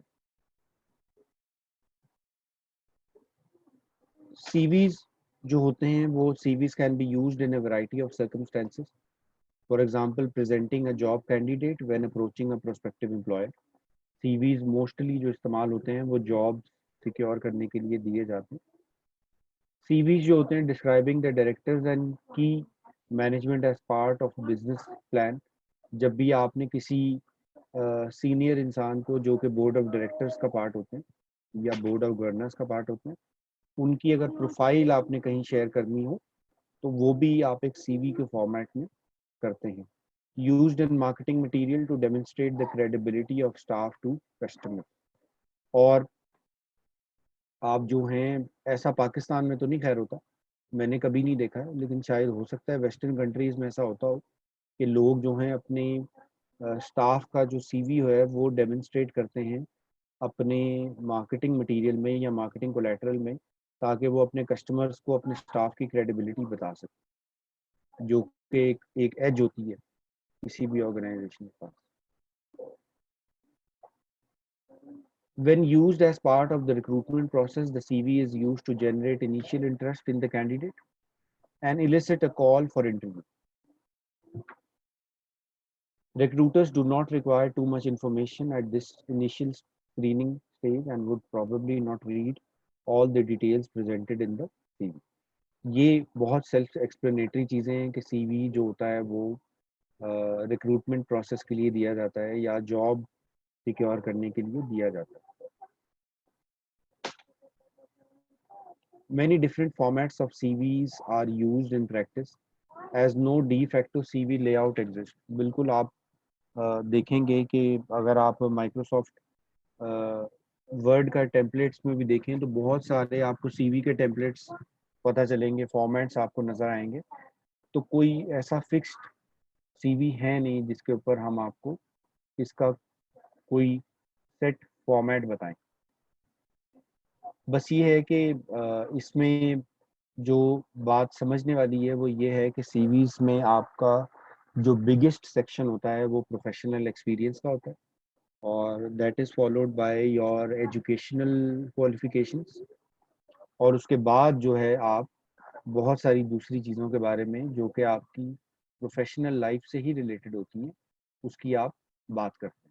सीवीज जो होते हैं वो CVs can be used in a variety of circumstances. For example, presenting a job candidate when approaching a prospective employer. CVs mostly जो इस्तेमाल होते हैं वो जॉब सिक्योर करने के लिए दिए जाते हैं। सीवीज जो होते हैं describing the directors and key management as part of business plan. जब भी आपने किसी सीनियर इंसान को जो कि बोर्ड ऑफ डायरेक्टर्स का पार्ट होते हैं या बोर्ड ऑफ गवर्नर्स का पार्ट होते हैं, उनकी अगर प्रोफाइल आपने कहीं शेयर करनी हो तो वो भी आप एक सीवी के फॉर्मेट में करते हैं। Used in marketing material to demonstrate the credibility of staff to customer. और आप जो हैं, ऐसा पाकिस्तान में तो नहीं खैर होता, मैंने कभी नहीं देखा है, लेकिन शायद हो सकता है वेस्टर्न कंट्रीज में ऐसा होता हो कि लोग जो हैं अपने स्टाफ का जो सीवी है वो डेमोन्स्ट्रेट करते हैं अपने मार्केटिंग मटेरियल में या मार्केटिंग कोलैटरल में, ताकि वो अपने कस्टमर्स को अपने स्टाफ की क्रेडिबिलिटी बता सकें, जो कि एक एज होती है किसी भी ऑर्गेनाइजेशन के पास। When used as part of the recruitment process, the CV is used to generate initial interest in the candidate and elicit a call for interview. Recruiters do not require too much information at this initial screening stage and would probably not read all the details presented in the CV. ये बहुत self explanatory चीज़ें हैं कि CV जो होता है वो recruitment process के लिए दिया जाता है या जॉब सिक्योर करने के लिए दिया जाता है। Many different formats of CVs are used in practice as no de facto CV layout exists. बिल्कुल आप देखेंगे कि अगर आप माइक्रोसॉफ्ट वर्ड का टेम्पलेट्स में भी देखें तो बहुत सारे आपको सीवी के टेम्पलेट्स पता चलेंगे, फॉर्मेट्स आपको नज़र आएंगे। तो कोई ऐसा फिक्स्ड सीवी है नहीं जिसके ऊपर हम आपको इसका कोई सेट फॉर्मेट बताएं। बस ये है कि इसमें जो बात समझने वाली है वो ये है कि सीवीज में आपका जो बिगेस्ट सेक्शन होता है वो प्रोफेशनल एक्सपीरियंस का होता है, और that is followed by your educational qualifications. और उसके बाद जो है आप बहुत सारी दूसरी चीज़ों के बारे में जो कि आपकी प्रोफेशनल लाइफ से ही रिलेटेड होती हैं उसकी आप बात करते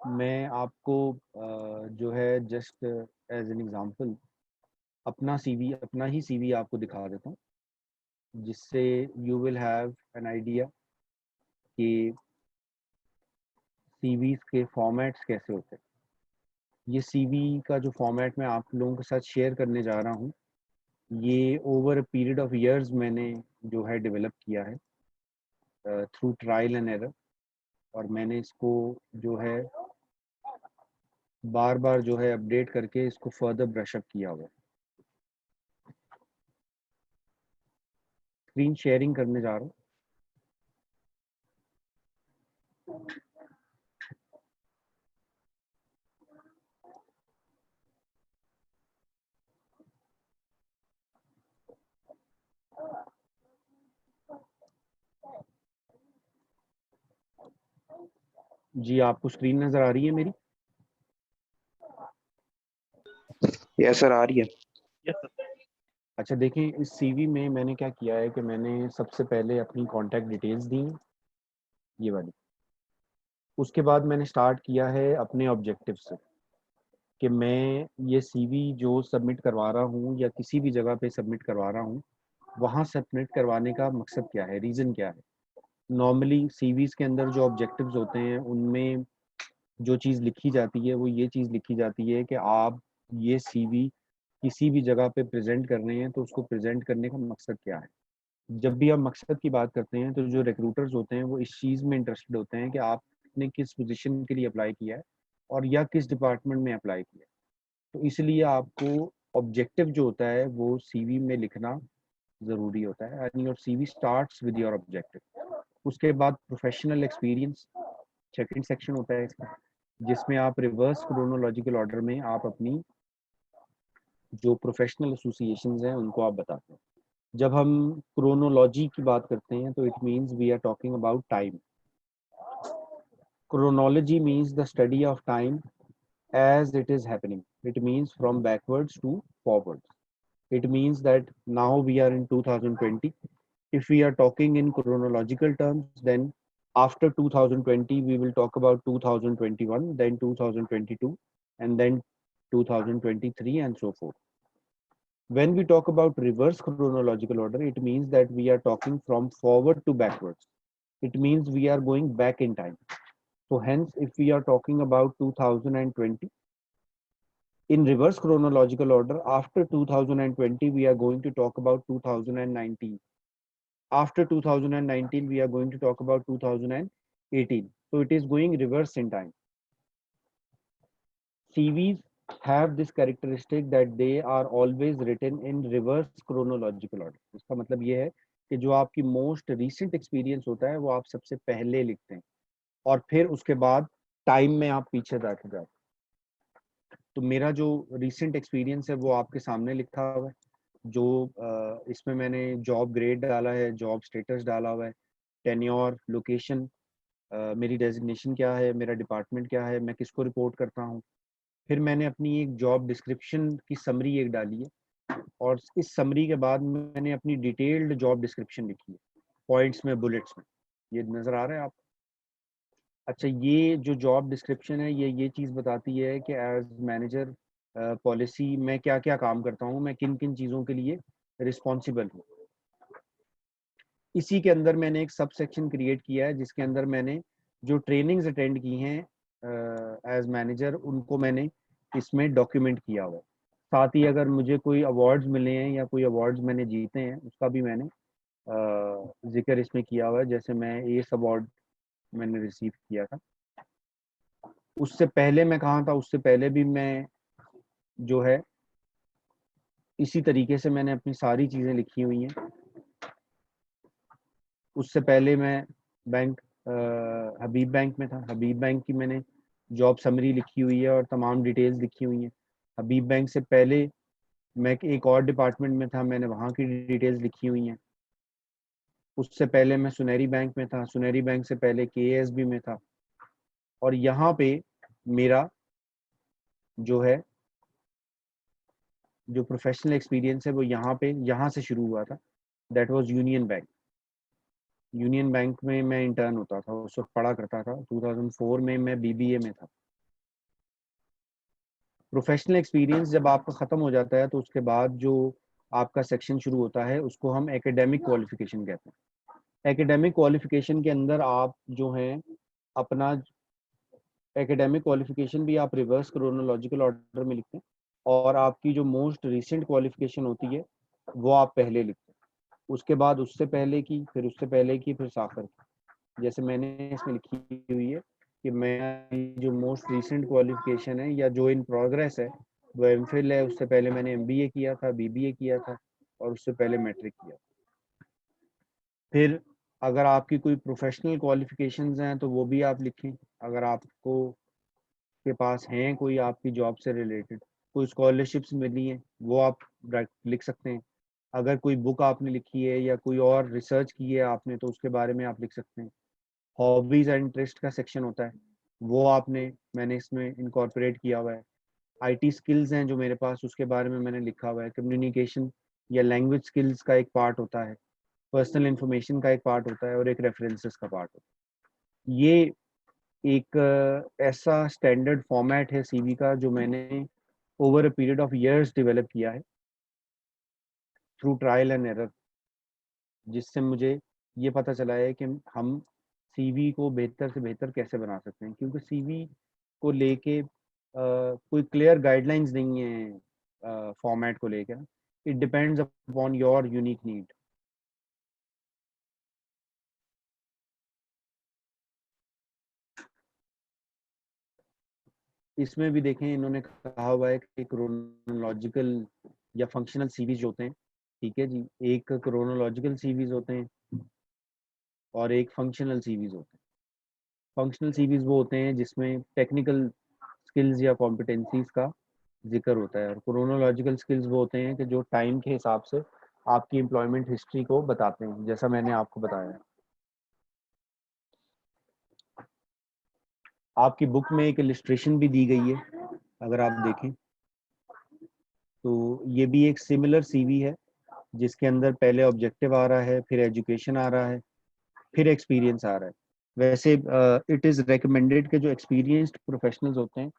हैं। मैं आपको जो है जस्ट एज एन एग्जांपल अपना ही सीवी आपको दिखा देता हूँ, जिससे you will have an idea कि सीवीज के फॉर्मेट्स कैसे होते हैं। ये सीवी का जो फॉर्मेट मैं आप लोगों के साथ शेयर करने जा रहा हूँ, ये over a period of years मैंने जो है डेवलप किया है थ्रू ट्रायल एंड एरर, और मैंने इसको जो है बार बार जो है अपडेट करके इसको फर्दर ब्रश अप किया हुआ है। स्क्रीन शेयरिंग करने जा रहा हूँ। जी आपको स्क्रीन नजर आ रही है मेरी? यस सर, आ रही है। Yes sir. अच्छा देखें, इस सीवी में मैंने क्या किया है कि मैंने सबसे पहले अपनी कॉन्टैक्ट डिटेल्स दी हैं, ये वाली। उसके बाद मैंने स्टार्ट किया है अपने ऑब्जेक्टिव से कि मैं ये सीवी जो सबमिट करवा रहा हूँ या किसी भी जगह पे सबमिट करवा रहा हूँ, वहाँ सबमिट करवाने का मकसद क्या है, रीज़न क्या है। नॉर्मली सीवीज़ के अंदर जो ऑब्जेक्टिव्स होते हैं उनमें जो चीज़ लिखी जाती है वो ये चीज़ लिखी जाती है कि आप ये सीवी किसी भी जगह पे प्रेजेंट कर रहे हैं तो उसको प्रेजेंट करने का मकसद क्या है। जब भी हम मकसद की बात करते हैं तो जो रिक्रूटर्स होते हैं वो इस चीज़ में इंटरेस्टेड होते हैं कि आपने किस पोजीशन के लिए अप्लाई किया है और या किस डिपार्टमेंट में अप्लाई किया है। तो इसलिए आपको ऑब्जेक्टिव जो होता है वो सीवी में लिखना ज़रूरी होता है, and your CV starts with your objective. उसके बाद प्रोफेशनल एक्सपीरियंस सेकंड सेक्शन होता है इसका, जिसमें आप रिवर्स क्रोनोलॉजिकल ऑर्डर में आप अपनी जो प्रोफेशनल एसोसिएशंस हैं उनको आप बताते हैं। जब हम क्रोनोलॉजी की बात करते हैं तो it means we are talking about time. Chronology means the study of time as it is happening. It means from backwards to forwards. It means that now we are in 2020. If we are talking in chronological terms, then after 2020, we will talk about 2021, then 2022, and then 2023, and so forth. When we talk about reverse chronological order, it means that we are talking from forward to backwards. It means we are going back in time. So hence, if we are talking about 2020, in reverse chronological order, after 2020, we are going to talk about 2019. After 2019, we are going to talk about 2018. So it is going reverse in time. CVs have this characteristic that they are always written in reverse chronological order. इसका मतलब ये है कि जो आपकी most recent experience होता है वो आप सबसे पहले लिखते हैं और फिर उसके बाद टाइम में आप पीछे जाके जाते हैं। तो मेरा जो रिसेंट एक्सपीरियंस है वो आपके सामने लिखा हुआ है। जो इसमें मैंने जॉब ग्रेड डाला है, जॉब स्टेटस डाला हुआ है, टेन्योर, लोकेशन, मेरी डेजिग्नेशन क्या है, मेरा डिपार्टमेंट क्या है, मैं किसको रिपोर्ट करता हूँ। फिर मैंने अपनी एक जॉब डिस्क्रिप्शन की समरी एक डाली है और इस समरी के बाद मैंने अपनी डिटेल्ड जॉब डिस्क्रिप्शन लिखी है, पॉइंट्स में, बुलेट्स में। ये नज़र आ रहा है आप? अच्छा, ये जो जॉब डिस्क्रिप्शन है ये चीज़ बताती है कि एज मैनेजर पॉलिसी मैं क्या क्या काम करता हूँ, मैं किन किन चीज़ों के लिए रिस्पॉन्सिबल हूँ। इसी के अंदर मैंने एक सब सेक्शन क्रिएट किया है जिसके अंदर मैंने जो ट्रेनिंग्स अटेंड की हैं एज मैनेजर उनको मैंने इसमें डॉक्यूमेंट किया हुआ है। साथ ही अगर मुझे कोई अवार्ड्स मिले हैं या कोई अवार्ड्स मैंने जीते हैं उसका भी मैंने जिक्र इसमें किया हुआ है। जैसे मैं एस अवार्ड मैंने रिसीव किया था। उससे पहले मैं कहाँ था, उससे पहले भी मैं जो है इसी तरीके से मैंने अपनी सारी चीज़ें लिखी हुई हैं। उससे पहले मैं बैंक हबीब बैंक में था। हबीब बैंक की मैंने जॉब समरी लिखी हुई है और तमाम डिटेल्स लिखी हुई हैं। हबीब बैंक से पहले मैं एक और डिपार्टमेंट में था, मैंने वहाँ की डिटेल्स लिखी हुई हैं। उससे पहले मैं सुनहरी बैंक में था, सुनहरी बैंक से पहले केएसबी में था। और यहाँ पे मेरा जो है जो प्रोफेशनल एक्सपीरियंस है वो यहाँ से शुरू हुआ था। That was union bank. Union bank में मैं इंटर्न होता था, उस वक्त पढ़ा करता था। 2004 में मैं बीबीए में था। प्रोफेशनल एक्सपीरियंस जब आपका ख़त्म हो जाता है तो उसके बाद जो आपका सेक्शन शुरू होता है उसको हम एकेडमिक क्वालिफिकेशन कहते हैं। एकेडमिक क्वालिफिकेशन के अंदर आप जो हैं अपना एकेडमिक क्वालिफिकेशन भी आप रिवर्स क्रोनोलॉजिकल ऑर्डर में लिखते हैं, और आपकी जो मोस्ट रिसेंट क्वालिफिकेशन होती है वो आप पहले लिखते हैं। उसके बाद उससे पहले की, फिर उससे पहले की, फिर साखर की। जैसे मैंने इसमें लिखी हुई है कि मैं जो मोस्ट रिसेंट क्वालिफिकेशन है या जो इन प्रोग्रेस है वो एमफिल है। उससे पहले मैंने एमबीए किया था, बीबीए किया था, और उससे पहले मैट्रिक किया। फिर अगर आपकी कोई प्रोफेशनल क्वालिफिकेशंस हैं तो वो भी आप लिखें। अगर आपको के पास हैं कोई आपकी जॉब से रिलेटेड कोई स्कॉलरशिप्स मिली हैं वो आप लिख सकते हैं। अगर कोई बुक आपने लिखी है या कोई और रिसर्च की है आपने तो उसके बारे में आप लिख सकते हैं। हॉबीज एंड इंटरेस्ट का सेक्शन होता है, वो मैंने इसमें इनकॉर्पोरेट किया हुआ है। आईटी स्किल्स हैं जो मेरे पास, उसके बारे में मैंने लिखा हुआ है। कम्युनिकेशन या लैंग्वेज स्किल्स का एक पार्ट होता है, पर्सनल इंफॉर्मेशन का एक पार्ट होता है, और एक रेफरेंसेस का पार्ट होता है। ये एक ऐसा स्टैंडर्ड फॉर्मेट है सीवी का जो मैंने over a period of years develop किया है थ्रू ट्रायल एंड एरर, जिससे मुझे ये पता चला है कि हम सीवी को बेहतर से बेहतर कैसे बना सकते हैं। क्योंकि सीवी को लेके कोई क्लियर गाइडलाइंस नहीं है फॉर्मेट को लेकर। It depends upon your unique need. इसमें भी देखें इन्होंने कहा हुआ है कि क्रोनोलॉजिकल या फंक्शनल सीवीज होते हैं। ठीक है जी, एक क्रोनोलॉजिकल सीवीज होते हैं और एक फंक्शनल सीवीज होते हैं। फंक्शनल सीवीज वो होते हैं जिसमें टेक्निकल स्किल्स या कॉम्पिटेंसीज का जिक्र होता है, और क्रोनोलॉजिकल स्किल्स वो होते हैं कि जो टाइम के हिसाब से आपकी एम्प्लॉयमेंट हिस्ट्री को बताते हैं, जैसा मैंने आपको बताया। आपकी बुक में एक इलिस्ट्रेशन भी दी गई है, अगर आप देखें तो ये भी एक सिमिलर सीवी है जिसके अंदर पहले ऑब्जेक्टिव आ रहा है, फिर एजुकेशन आ रहा है, फिर एक्सपीरियंस आ रहा है। वैसे इट इज़ रिकमेंडेड कि जो एक्सपीरियंस्ड प्रोफेशनल्स होते हैं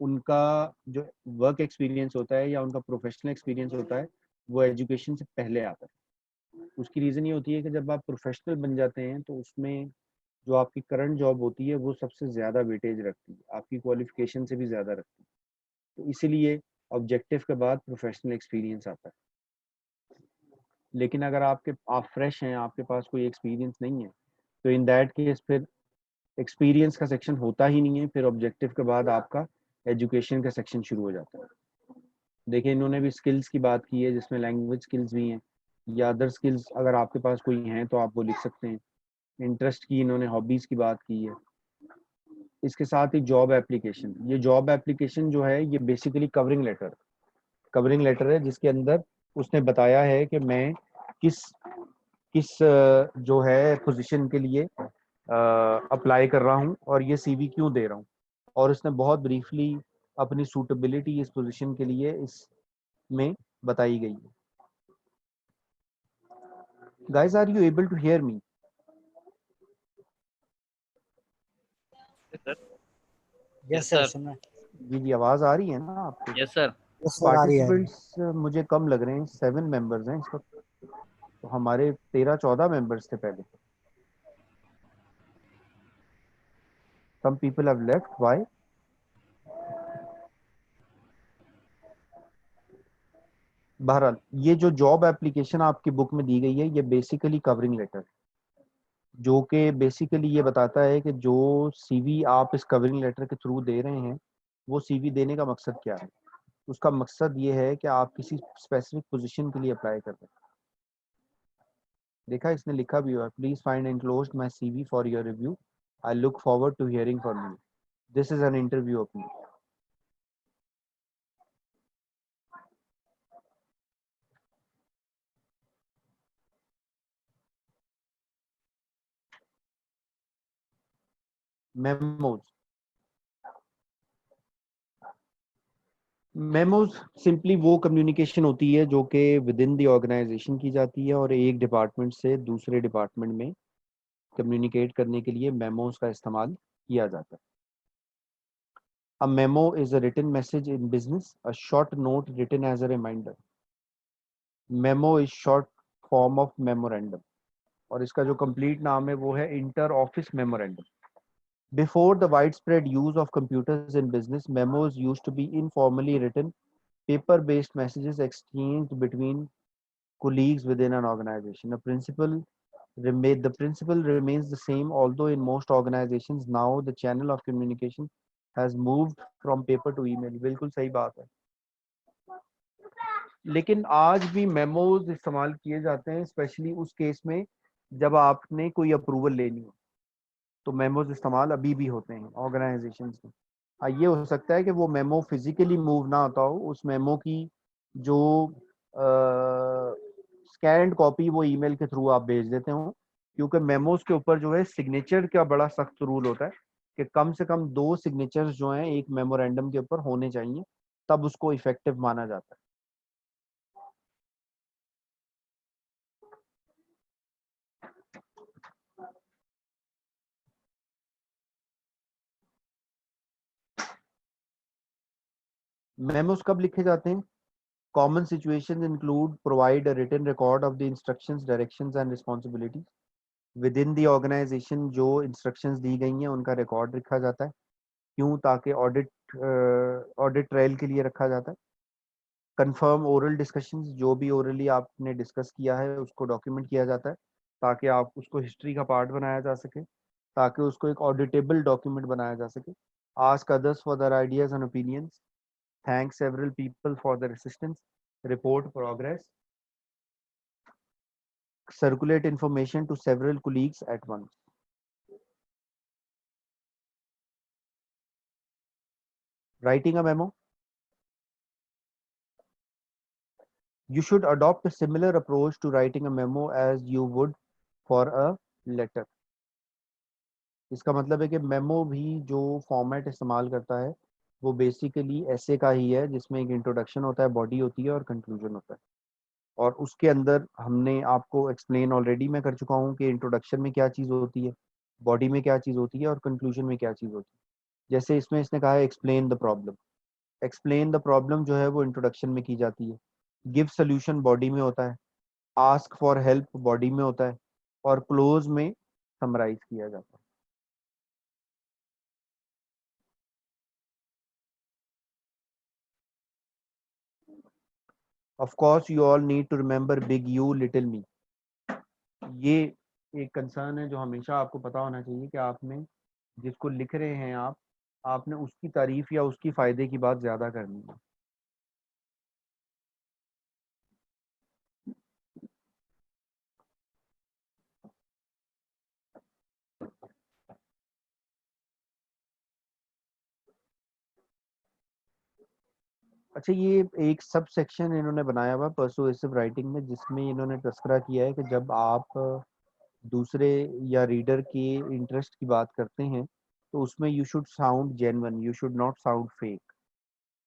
उनका जो वर्क एक्सपीरियंस होता है या उनका प्रोफेशनल एक्सपीरियंस होता है वो एजुकेशन से पहले आता है। उसकी रीज़न ये होती है कि जब आप प्रोफेशनल बन जाते हैं तो उसमें जो आपकी करंट जॉब होती है वो सबसे ज़्यादा वेटेज रखती है, आपकी क्वालिफिकेशन से भी ज़्यादा रखती है। तो इसीलिए ऑब्जेक्टिव के बाद प्रोफेशनल एक्सपीरियंस आता है। लेकिन अगर आप फ्रेश हैं, आपके पास कोई एक्सपीरियंस नहीं है, तो इन दैट केस फिर एक्सपीरियंस का सेक्शन होता ही नहीं है। फिर ऑब्जेक्टिव के बाद आपका एजुकेशन का सेक्शन शुरू हो जाता है। देखिए इन्होंने भी स्किल्स की बात की है जिसमें लैंग्वेज स्किल्स भी हैं, या अदर स्किल्स अगर आपके पास कोई हैं तो आप वो लिख सकते हैं। इंटरेस्ट की इन्होंने हॉबीज़ की बात की है। इसके साथ ही जॉब एप्लीकेशन, ये जॉब एप्लीकेशन जो है ये बेसिकली कवरिंग लेटर है जिसके अंदर उसने बताया है कि मैं किस किस जो है पोजीशन के लिए अप्लाई कर रहा हूँ और ये सीवी क्यों दे रहा हूँ, और उसने बहुत ब्रीफली अपनी सूटेबिलिटी इस पोजीशन के लिए इसमें बताई गई है। Guys, are you able to hear me? Sir yes sir. जी जी, आवाज आ रही है ना आपको? Yes sir. पार्टिसिपेंट्स मुझे कम लग रहे हैं, 7 मेंबर्स हैं इस वक्त। तो हमारे 13-14 मेंबर्स थे पहले। Some people have left, why? बहरहाल ये जो जॉब एप्लीकेशन आपकी बुक में दी गई है ये बेसिकली कवरिंग लेटर है। जो कि बेसिकली ये बताता है कि जो सीवी आप इस कवरिंग लेटर के थ्रू दे रहे हैं वो सीवी देने का मकसद क्या है। उसका मकसद ये है कि आप किसी स्पेसिफिक पोजीशन के लिए अप्लाई कर रहे हैं। देखा इसने लिखा भी हुआ है, please find enclosed my CV for your review, I look forward to hearing from you, this is an interview of me. Memos, memos simply वो कम्युनिकेशन होती है जो कि विद इन द ऑर्गेनाइजेशन की जाती है और एक डिपार्टमेंट से दूसरे डिपार्टमेंट में कम्युनिकेट करने के लिए मेमोज का इस्तेमाल किया जाता है। A memo is a written message in business, a short note written as a reminder. Memo is short form of memorandum और इसका जो complete नाम है वो है inter office memorandum. Before the widespread use of computers in business, memos used to be informally written, paper-based messages exchanged between colleagues within an organization. The principle remains the same, although in most organizations now the channel of communication has moved from paper to email. बिल्कुल सही बात है, लेकिन आज भी memos इस्तेमाल किए जाते हैं, स्पेशली उस केस में जब आपने कोई अप्रूवल लेनी हो तो मेमोज इस्तेमाल अभी भी होते हैं ऑर्गेनाइजेशन में। ये हो सकता है कि वो मेमो फिजिकली मूव ना होता हो, उस मेमो की जो स्कैन्ड कॉपी वो ईमेल के थ्रू आप भेज देते हो, क्योंकि मेमोज के ऊपर जो है सिग्नेचर का बड़ा सख्त रूल होता है कि कम से कम 2 सिग्नेचर्स जो हैं एक मेमोरेंडम के ऊपर होने चाहिए, तब उसको इफेक्टिव माना जाता है। मेमोज कब लिखे जाते हैं? Common situations include provide a written record of the instructions, directions and responsibilities within the organization. जो इंस्ट्रक्शंस दी गई हैं उनका रिकॉर्ड रखा जाता है, क्यों? ताकि ऑडिट ट्रायल के लिए रखा जाता है। कंफर्म ओरल डिस्कशंस, जो भी ओरली आपने डिस्कस किया है उसको डॉक्यूमेंट किया जाता है ताकि आप उसको हिस्ट्री का पार्ट बनाया जा सके, ताकि उसको एक ऑडिटेबल डॉक्यूमेंट बनाया जा सके। Ask others for their ideas and opinions, thank several people for their assistance, report progress, circulate information to several colleagues at once. Writing a memo, you should adopt a similar approach to writing a memo as you would for a letter. इसका मतलब है कि memo भी जो format इस्तेमाल करता है वो बेसिकली ऐसे का ही है, जिसमें एक इंट्रोडक्शन होता है, बॉडी होती है और कंक्लूजन होता है। और उसके अंदर हमने आपको एक्सप्लेन ऑलरेडी मैं कर चुका हूँ कि इंट्रोडक्शन में क्या चीज़ होती है, बॉडी में क्या चीज़ होती है और कंक्लूजन में क्या चीज़ होती है। जैसे इसमें इसने कहा है explain the problem, explain the problem जो है वो इंट्रोडक्शन में की जाती है। गिव सोल्यूशन बॉडी में होता है, आस्क फॉर हेल्प बॉडी में होता है और क्लोज में समराइज किया जाता है। Of course you all need to remember big you little me. ये एक कंसर्न है जो हमेशा आपको पता होना चाहिए कि आपने जिसको लिख रहे हैं आपने उसकी तारीफ या उसकी फायदे की बात ज्यादा करनी है। अच्छा, ये एक सब सेक्शन इन्होंने बनाया हुआ पर्सुएसिव राइटिंग में, जिसमें इन्होंने तस्करा किया है कि जब आप दूसरे या रीडर के इंटरेस्ट की बात करते हैं तो उसमें you should sound genuine, you should not sound fake.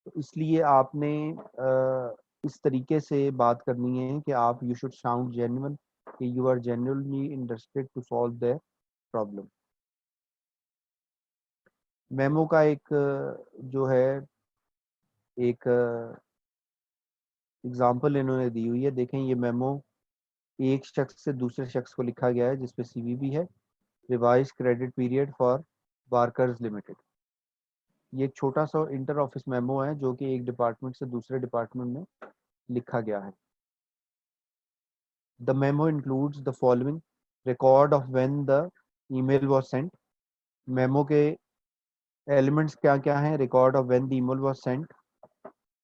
तो इसलिए आपने इस तरीके से बात करनी है कि आप यू शुड साउंड जेन्युइन, कि you are genuinely interested to solve their problem. Memo का एक जो है एक एग्जांपल इन्होंने दी हुई है, देखें ये मेमो एक शख्स से दूसरे शख्स को लिखा गया है जिसपे सीवी भी है। Revise credit period for Barkers limited. ये एक छोटा सा इंटर ऑफिस मेमो है जो कि एक डिपार्टमेंट से दूसरे डिपार्टमेंट में लिखा गया है। The memo includes the following: record of when the email was sent. Memo के एलिमेंट्स क्या क्या हैं? Record of when the email was sent,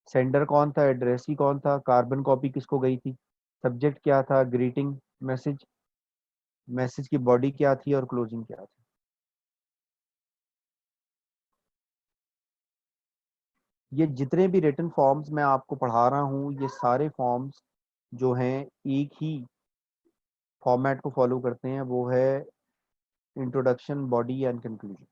sender कौन था, एड्रेस ही कौन था, कार्बन कॉपी किसको गई थी, सब्जेक्ट क्या था, ग्रीटिंग मैसेज, मैसेज की बॉडी क्या थी और क्लोजिंग क्या थी। ये जितने भी रिटन फॉर्म्स मैं आपको पढ़ा रहा हूँ, ये सारे फॉर्म्स जो हैं एक ही फॉर्मेट को फॉलो करते हैं, वो है introduction, body and conclusion.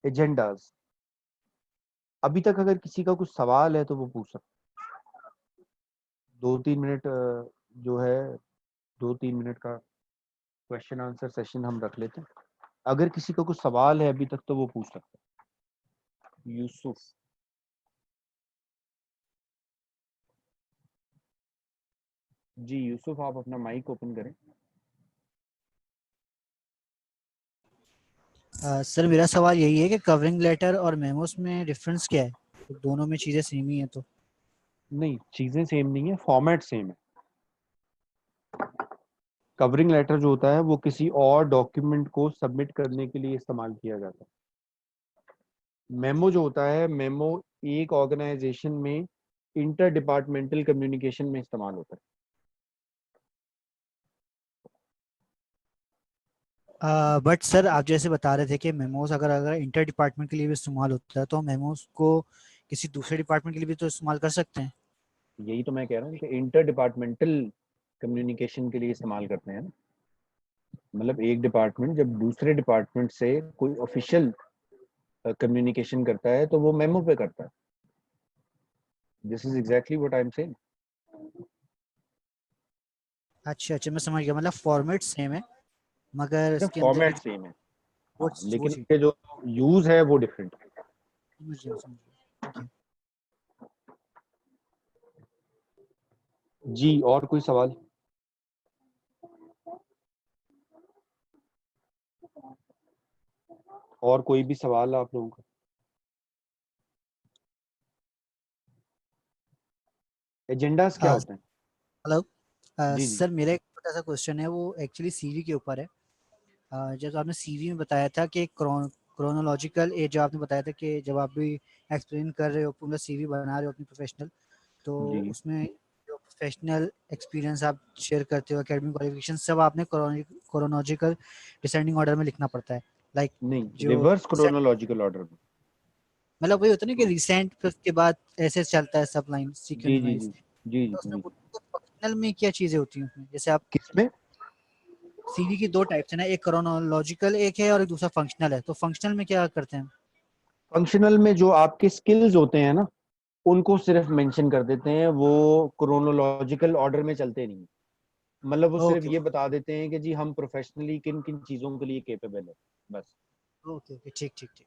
Agendas, अभी तक अगर किसी का कुछ सवाल है तो वो पूछ सकते। 2-3 मिनट जो है 2-3 मिनट का क्वेश्चन आंसर सेशन हम रख लेते हैं। अगर किसी का कुछ सवाल है अभी तक तो वो पूछ सकते हैं। यूसुफ, जी यूसुफ, आप अपना माइक ओपन करें। सर मेरा सवाल यही है कि कवरिंग लेटर और मेमोस में डिफरेंस क्या है? तो दोनों में चीज़ें सेम ही हैं तो? नहीं, चीजें सेम नहीं है, फॉर्मेट सेम है। कवरिंग लेटर जो होता है वो किसी और डॉक्यूमेंट को सबमिट करने के लिए इस्तेमाल किया जाता है। मेमो जो होता है, मेमो एक ऑर्गेनाइजेशन में इंटर डिपार्टमेंटल कम्युनिकेशन में इस्तेमाल होता है। बट सर आप जैसे बता रहे थे कि मेमोस अगर अगर इंटर डिपार्टमेंट के लिए भी इस्तेमाल होता है तो मेमोस को किसी दूसरे डिपार्टमेंट के लिए भी तो इस्तेमाल कर सकते हैं। यही तो मैं कह रहा हूँ कि इंटर डिपार्टमेंटल कम्युनिकेशन के लिए इस्तेमाल करते हैं ना। मतलब एक डिपार्टमेंट जब दूसरे डिपार्टमेंट से कोई ऑफिशियल कम्युनिकेशन करता है तो वो मेमो पे करता है। This is exactly what I am saying. अच्छा अच्छा, मैं समझ गया, मतलब फॉर्मेट सेम है मगर इसके अंदर की फॉर्मेट सेम है, वो हाँ, वो लेकिन चीज़ इसके जो यूज है वो डिफरेंट है। समझ गया। Thank you. जी, और कोई सवाल? और कोई भी सवाल आप लोगों का? एजेंडास क्या होते हैं? हेलो जी जी सर, मेरा एक छोटा सा क्वेश्चन है, वो एक्चुअली सीवी के ऊपर है। जैसे आपने सीवी में बताया था कि क्रोनोलॉजिकल एज, जो आपने बताया था कि जब आप भी एक्सप्लेन कर रहे हो, पूरा सीवी बना रहे हो अपनी प्रोफेशनल, तो जी उसमें जो प्रोफेशनल एक्सपीरियंस आप शेयर करते हो, एकेडमिक क्वालिफिकेशन, सब आपने क्रोनोलॉजिकल डिसेंडिंग ऑर्डर में लिखना पड़ता है। लाइक नहीं, जो रिवर्स क्रोनोलॉजिकल ऑर्डर में। मतलब वही होता है ना कि रिसेंट, फिर उसके बाद ऐसे चलता है सब लाइन जी सीक्वेंस जी वाइज। जी जी तो उसमें जी। फंक्शनल में क्या चीजें होती हैं उसमें? जैसे आप किसमें? सीवी की दो टाइप्स है ना, एक क्रोनोलॉजिकल एक है और एक दूसरा फंक्शनल है, तो फंक्शनल में क्या करते हैं? फंक्शनल में जो आपके स्किल्स होते हैं ना, उनको सिर्फ मेंशन कर देते हैं, वो क्रोनोलॉजिकल ऑर्डर में चलते नहीं। मतलब वो सिर्फ ओके ये बता देते हैं कि जी हम प्रोफेशनली किन किन चीजों के लिए केपेबल है, बस। ओके ओके, ठीक ठीक ठीक।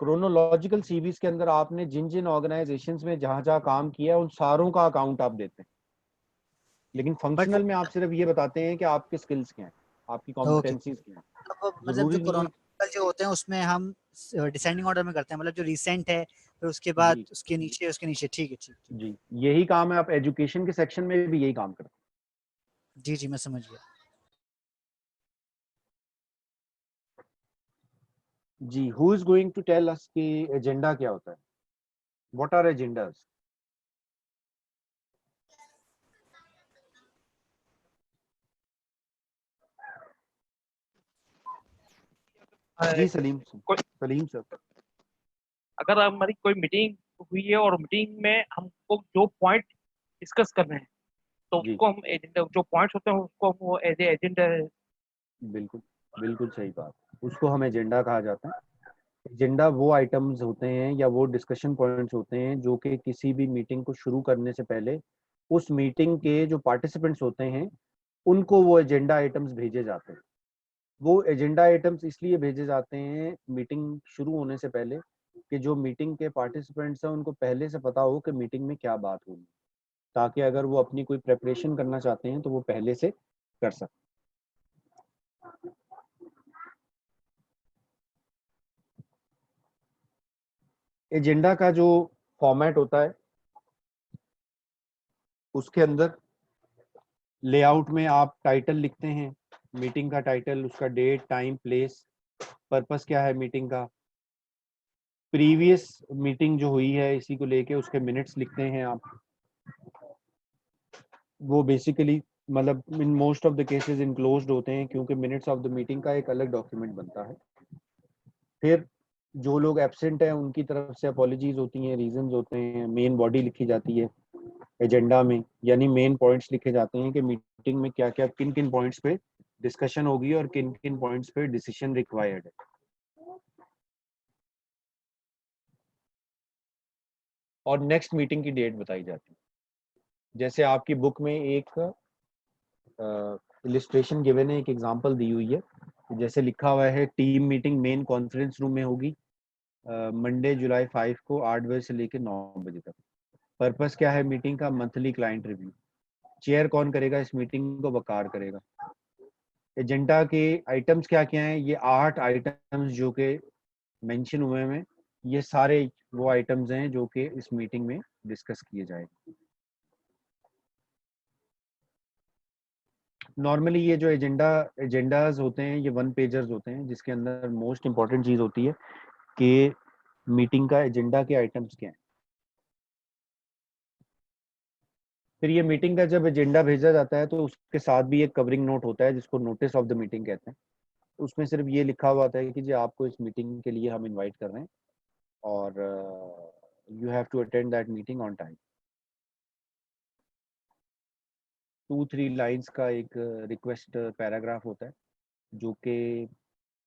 क्रोनोलॉजिकल सीवीज के अंदर आपने जिन जिन ऑर्गेनाइजेशंस में जहां जहां काम किया है उन सारों का अकाउंट आप देते हैं। लेकिन बट वो फंक्शनल में आप सिर्फ ये बताते हैं कि आपके स्किल्स क्या हैं, आपकी ओके, कॉम्पिटेंसीज क्या हैं। मतलब जो जरूरी नहीं है। क्रोनोलॉजिकल जो होते हैं उसमें हम डिसेंडिंग ऑर्डर में करते हैं, मतलब जो रिसेंट है फिर उसके बाद जी उसके नीचे, ठीक है, ठीक ठीक। जी, यही काम है, आप एजुकेशन के सेक्शन में भी यही काम करते जी जी, मैं समझ गया। हैं। जी, who is going to tell us कि एजेंडा क्या होता है? What are agendas? जी सलीम कोई सलीम सर। अगर हमारी कोई मीटिंग हुई है और मीटिंग में हमको जो पॉइंट डिस्कस करने हैं तो जी, उसको हम एजेंडा, जो पॉइंट्स होते हैं उसको हम वो एज ए एजेंडा। बिल्कुल बिल्कुल सही बात, उसको हम एजेंडा कहा जाता है। एजेंडा वो आइटम्स होते हैं या वो डिस्कशन पॉइंट्स होते हैं जो कि किसी भी मीटिंग को शुरू करने से पहले उस मीटिंग के जो पार्टिसिपेंट्स होते हैं उनको वो एजेंडा आइटम्स भेजे जाते हैं। वो एजेंडा आइटम्स इसलिए भेजे जाते हैं मीटिंग शुरू होने से पहले कि जो मीटिंग के पार्टिसिपेंट्स हैं उनको पहले से पता हो कि मीटिंग में क्या बात होगी, ताकि अगर वो अपनी कोई प्रेपरेशन करना चाहते हैं तो वो पहले से कर सकते। एजेंडा का जो फॉर्मेट होता है उसके अंदर लेआउट में आप टाइटल लिखते हैं, मीटिंग का टाइटल, उसका डेट, टाइम, प्लेस, पर्पस क्या है मीटिंग का, प्रीवियस मीटिंग जो हुई है इसी को लेके उसके मिनट्स लिखते हैं आप। वो बेसिकली मतलब in most of the cases enclosed होते हैं क्योंकि मिनट्स ऑफ द मीटिंग का एक अलग डॉक्यूमेंट बनता है। फिर जो लोग एब्सेंट हैं उनकी तरफ से अपॉलॉजीज होती हैं, रीजंस होते हैं, मेन बॉडी लिखी जाती है एजेंडा में, यानी मेन पॉइंट्स लिखे जाते हैं कि मीटिंग में क्या क्या किन किन पॉइंट्स पे डिस्कशन होगी और किन किन पॉइंट्स पे डिसीजन रिक्वायर्ड है। और नेक्स्ट मीटिंग की डेट बताई जाती है। जैसे आपकी बुक में एक इलिस्ट्रेशन गिवन है, एक एग्जांपल दी हुई है, जैसे लिखा हुआ है team meeting main conference room में होगी मंडे जुलाई 5 को 8 बजे से लेकर 9 बजे तक। पर्पस क्या है मीटिंग का, मंथली क्लाइंट रिव्यू। चेयर कौन करेगा इस मीटिंग को, वकार करेगा। एजेंडा के आइटम्स क्या क्या हैं, ये 8 आइटम्स जो के मेंशन हुए हैं, ये सारे वो आइटम्स हैं जो कि इस मीटिंग में डिस्कस किए जाएंगे। नॉर्मली ये जो एजेंडाज होते हैं ये 1 पेजर्स होते हैं, जिसके अंदर मोस्ट इंपॉर्टेंट चीज होती है कि मीटिंग का एजेंडा के आइटम्स क्या हैं। फिर ये मीटिंग का जब एजेंडा भेजा जाता है तो उसके साथ भी एक कवरिंग नोट होता है जिसको नोटिस ऑफ द मीटिंग कहते हैं। उसमें सिर्फ ये लिखा हुआ होता है कि जी आपको इस मीटिंग के लिए हम इनवाइट कर रहे हैं और you have to attend that meeting on time. 2-3 lines का एक रिक्वेस्ट पैराग्राफ होता है जो कि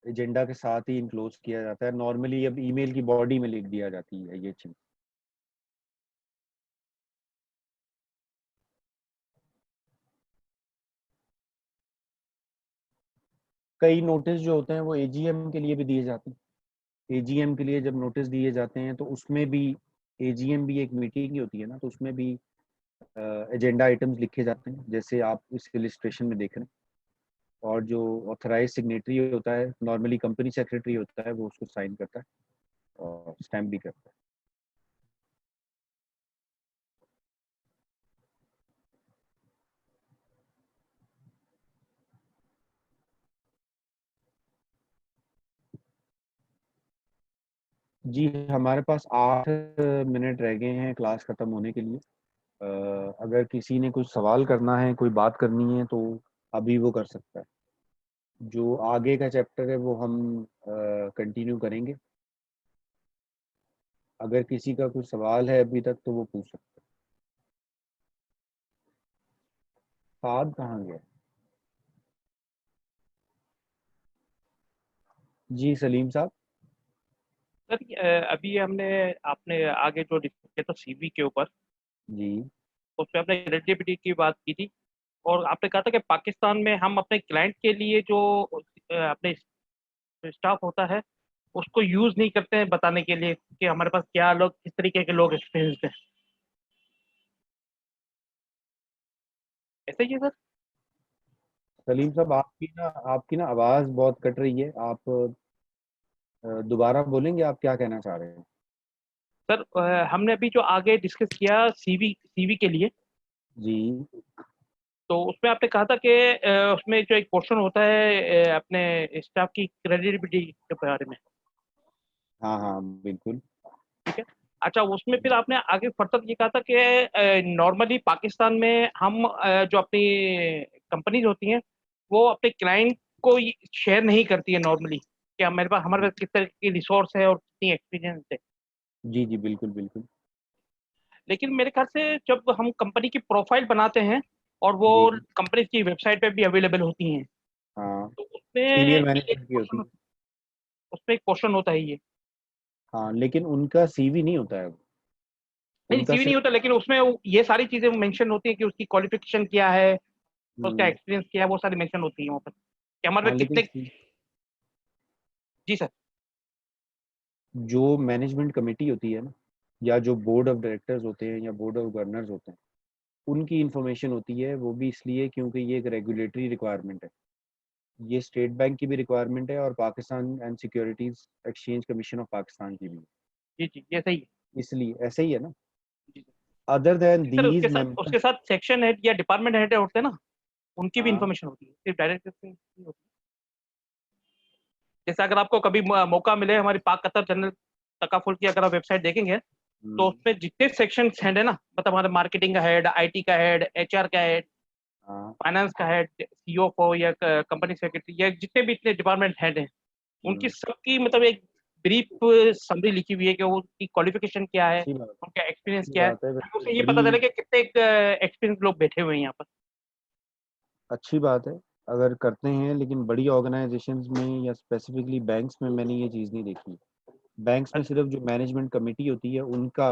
एजेंडा के साथ ही इनक्लोज किया जाता है। नॉर्मली अब ईमेल की बॉडी में लिख दिया जाती है ये चीज। कई नोटिस जो होते हैं वो एजीएम के लिए भी दिए जाते हैं। एजीएम के लिए जब नोटिस दिए जाते हैं तो उसमें भी, एजीएम भी एक मीटिंग ही होती है ना, तो उसमें भी एजेंडा आइटम्स लिखे जाते हैं जैसे आप इस इलिस्ट्रेशन में देख रहे हैं। और जो ऑथराइज सिग्नेटरी होता है, नॉर्मली कंपनी सेक्रेटरी होता है, वो उसको साइन करता है और स्टैम्प भी करता है। जी हमारे पास 8 मिनट रह गए हैं क्लास खत्म होने के लिए। अगर किसी ने कुछ सवाल करना है, कोई बात करनी है तो अभी वो कर सकता है। जो आगे का चैप्टर है वो हम कंटिन्यू करेंगे। अगर किसी का कुछ सवाल है अभी तक तो वो पूछ सकते हैं। साद कहाँ गया? जी सलीम साहब। सर अभी हमने आपने आगे जो डिस्कस किया था सीवी के ऊपर, जी उस पर आपने क्रेडिबिलिटी की बात की थी और आपने कहा था कि पाकिस्तान में हम अपने क्लाइंट के लिए जो अपने स्टाफ होता है उसको यूज नहीं करते हैं बताने के लिए कि हमारे पास क्या लोग, किस तरीके के लोग एक्सपीरियंस हैं। ऐसा ही है सर? सलीम साहब, आपकी ना आवाज बहुत कट रही है। आप दोबारा बोलेंगे, आप क्या कहना चाह रहे हैं? सर हमने अभी जो आगे डिस्कस किया सीवी सीवी के लिए, जी तो उसमें आपने कहा था कि उसमें जो एक क्वेश्चन होता है अपने स्टाफ की क्रेडिबिलिटी के बारे में। हाँ हाँ बिल्कुल। ठीक है। अच्छा, उसमें फिर आपने आगे फर्दर ये कहा था कि नॉर्मली पाकिस्तान में हम जो अपनी कंपनीज होती हैं वो अपने क्लाइंट को शेयर नहीं करती है नॉर्मली कि हमारे पास किस तरह की रिसोर्स है और कितनी एक्सपीरियंस है। जी जी बिल्कुल बिल्कुल। लेकिन मेरे ख्याल से जब हम कंपनी की प्रोफाइल बनाते हैं और वो जी कंपनी की वेबसाइट पे भी अवेलेबल होती हैं, हाँ, तो सीनियर मैनेजमेंट की होती है। उसमें एक क्वेश्चन होता है ये। हाँ लेकिन उनका सीवी नहीं होता है वो। नहीं, उनका सीवी नहीं सिर्फ होता, लेकिन उसमें ये सारी चीजें मेंशन होती है कि उसकी क्वालिफिकेशन क्या है, उसका हम्म, एक्सपीरियंस क्या है, वो सारी मेंशन होती है वहाँ पर कि हमारे हाँ पास लेकिन कितने। जी सर। जो मैनेजमेंट कमेटी होती है ना, या जो बोर्ड ऑफ डायरेक्टर्स होते हैं या बोर्ड ऑफ गवर्नर्स होते हैं, उनकी इंफॉर्मेशन होती है। वो भी इसलिए क्योंकि ये एक रेगुलेटरी रिक्वायरमेंट है। ये स्टेट बैंक की भी रिक्वायरमेंट है और Pakistan and securities exchange commission of Pakistan की भी है। जी जी, ये सही है। इसलिए ऐसे ही है ना। जी other than sir these members, उसके साथ सेक्शन हेड या डिपार्टमेंट हेड होते हैं ना, उनकी भी हाँ। इंफॉर्मेशन होती है, सिर्फ डायरेक्टर से नहीं होती। जैसे अगर आपको कभी मौका मिले हमारी पाक कतर जनरल तकाफुल की अगर आप वेबसाइट देखेंगे तो उसमें जितने सेक्शन हेड है ना, मतलब हमारे मार्केटिंग का हेड, आईटी का हेड, एचआर का हेड, फाइनेंस का हेड, सीओ या कंपनी सेक्रेटरी या जितने भी इतने डिपार्टमेंट हेड हैं, उनकी सबकी मतलब एक ब्रीफ समरी लिखी हुई है कि उनकी क्वालिफिकेशन क्या है, उनका एक्सपीरियंस क्या है, उससे ये पता चले कि कितने एक्सपीरियंस लोग बैठे हुए हैं यहाँ पर। अच्छी बात है अगर करते हैं, लेकिन बड़ी ऑर्गेनाइजेशंस में या स्पेसिफिकली बैंक्स में मैंने ये चीज़ नहीं देखी। बैंक्स में सिर्फ जो मैनेजमेंट कमेटी होती है उनका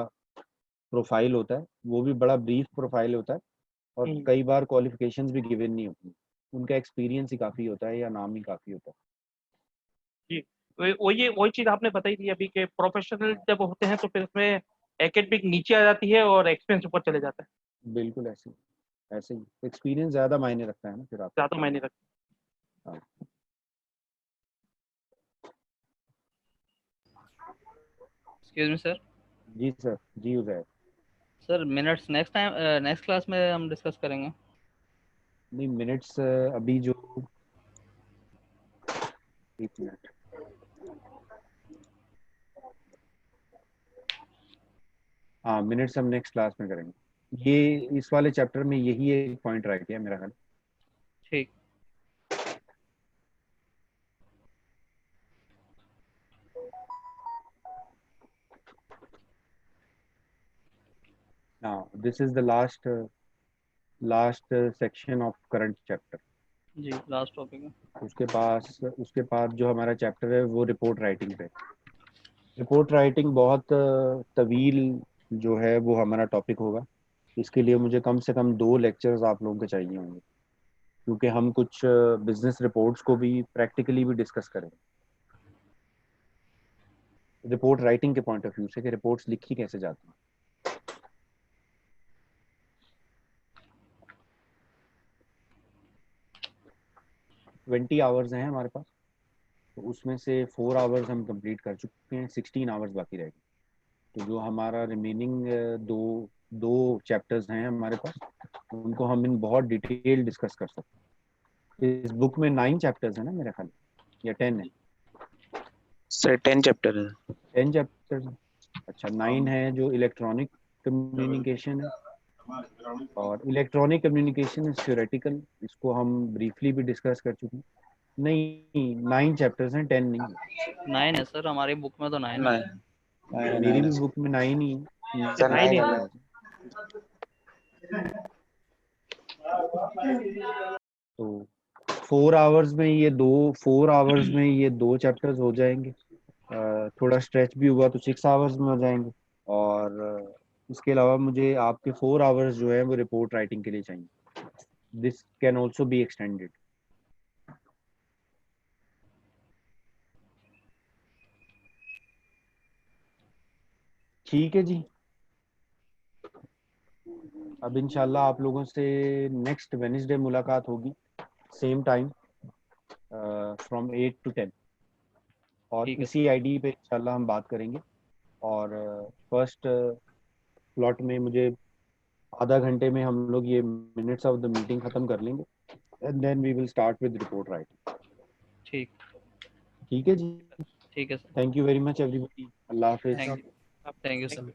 प्रोफाइल होता है, वो भी बड़ा ब्रीफ प्रोफाइल होता है, और कई बार क्वालिफिकेशंस भी गिवन नहीं होती, उनका एक्सपीरियंस ही काफ़ी होता है या नाम ही काफ़ी होता है। जी, वही चीज़ आपने बताई थी अभी कि प्रोफेशनल जब होते हैं तो फिर उसमें एकेडमिक नीचे आ जाती है और एक्सपीरियंस ऊपर चले जाता है। बिल्कुल ऐसे ही एक्सपीरियंस ज़्यादा मायने रखता है ना फिर आप। ज़्यादा मायने रखता है। हाँ। Excuse me sir. जी सर, जी Uday. Sir minutes next time next class में हम डिस्कस करेंगे। नहीं, मिनट्स अभी जो, एक मिनट, हाँ मिनट्स हम नेक्स्ट क्लास में करेंगे। ये इस वाले चैप्टर में यही एक पॉइंट रह गया मेरा ख्याल। ठीक। Now this is the last section of current chapter। जी लास्ट टॉपिक है। उसके बाद जो हमारा चैप्टर है वो रिपोर्ट राइटिंग पे। रिपोर्ट राइटिंग बहुत तवील जो है वो हमारा टॉपिक होगा। इसके लिए मुझे कम से कम 2 लेक्चर्स आप लोगों के चाहिए होंगे, क्योंकि हम कुछ बिजनेस रिपोर्ट्स को भी प्रैक्टिकली भी डिस्कस करेंगे, रिपोर्ट राइटिंग के पॉइंट ऑफ व्यू से कि रिपोर्ट्स लिखी कैसे जाती हैं। 20 आवर्स हैं हमारे पास, तो उसमें से 4 आवर्स हम कंप्लीट कर चुके हैं, 16 आवर्स बाकी रह गए। तो जो हमारा रिमेनिंग दो चैप्टर्स हैं हमारे पास, उनको हम इन बहुत डिटेल डिस्कस कर सकते हैं। इस बुक में 9 चैप्टर्स हैं ना मेरे ख्याल, या 10 है सर? 10 चैप्टर है। 10 चैप्टर्स। अच्छा, 9 है जो इलेक्ट्रॉनिक कम्युनिकेशन है, और इलेक्ट्रॉनिक कम्युनिकेशन इज थ्योरेटिकल, इसको हम ब्रीफली भी डिस्कस कर चुके हैं। नहीं, 9 चैप्टर्स हैं, 10 नहीं है। 9 है सर, हमारी बुक में तो 9 है। मेरी भी बुक में 9 ही है। सर 9 है। तो 4 आवर्स में ये 2 चैप्टर्स हो जाएंगे। थोड़ा स्ट्रेच भी हुआ तो 6 आवर्स में हो जाएंगे। और इसके अलावा मुझे आपके 4 आवर्स जो है वो रिपोर्ट राइटिंग के लिए चाहिए। This can also be extended. ठीक है जी। अब इंशाल्लाह आप लोगों से नेक्स्ट वेडनेसडे मुलाकात होगी, सेम टाइम फ्रॉम 8 to 10, और इसी आईडी पे इंशाल्लाह हम बात करेंगे। और फर्स्ट स्लॉट में मुझे आधा घंटे में हम लोग ये मिनट्स ऑफ द मीटिंग खत्म कर लेंगे, and then we will start with report writing. ठीक है जी। ठीक है sir. Thank you very much everybody. अल्लाह हाफिज। Thank you sir.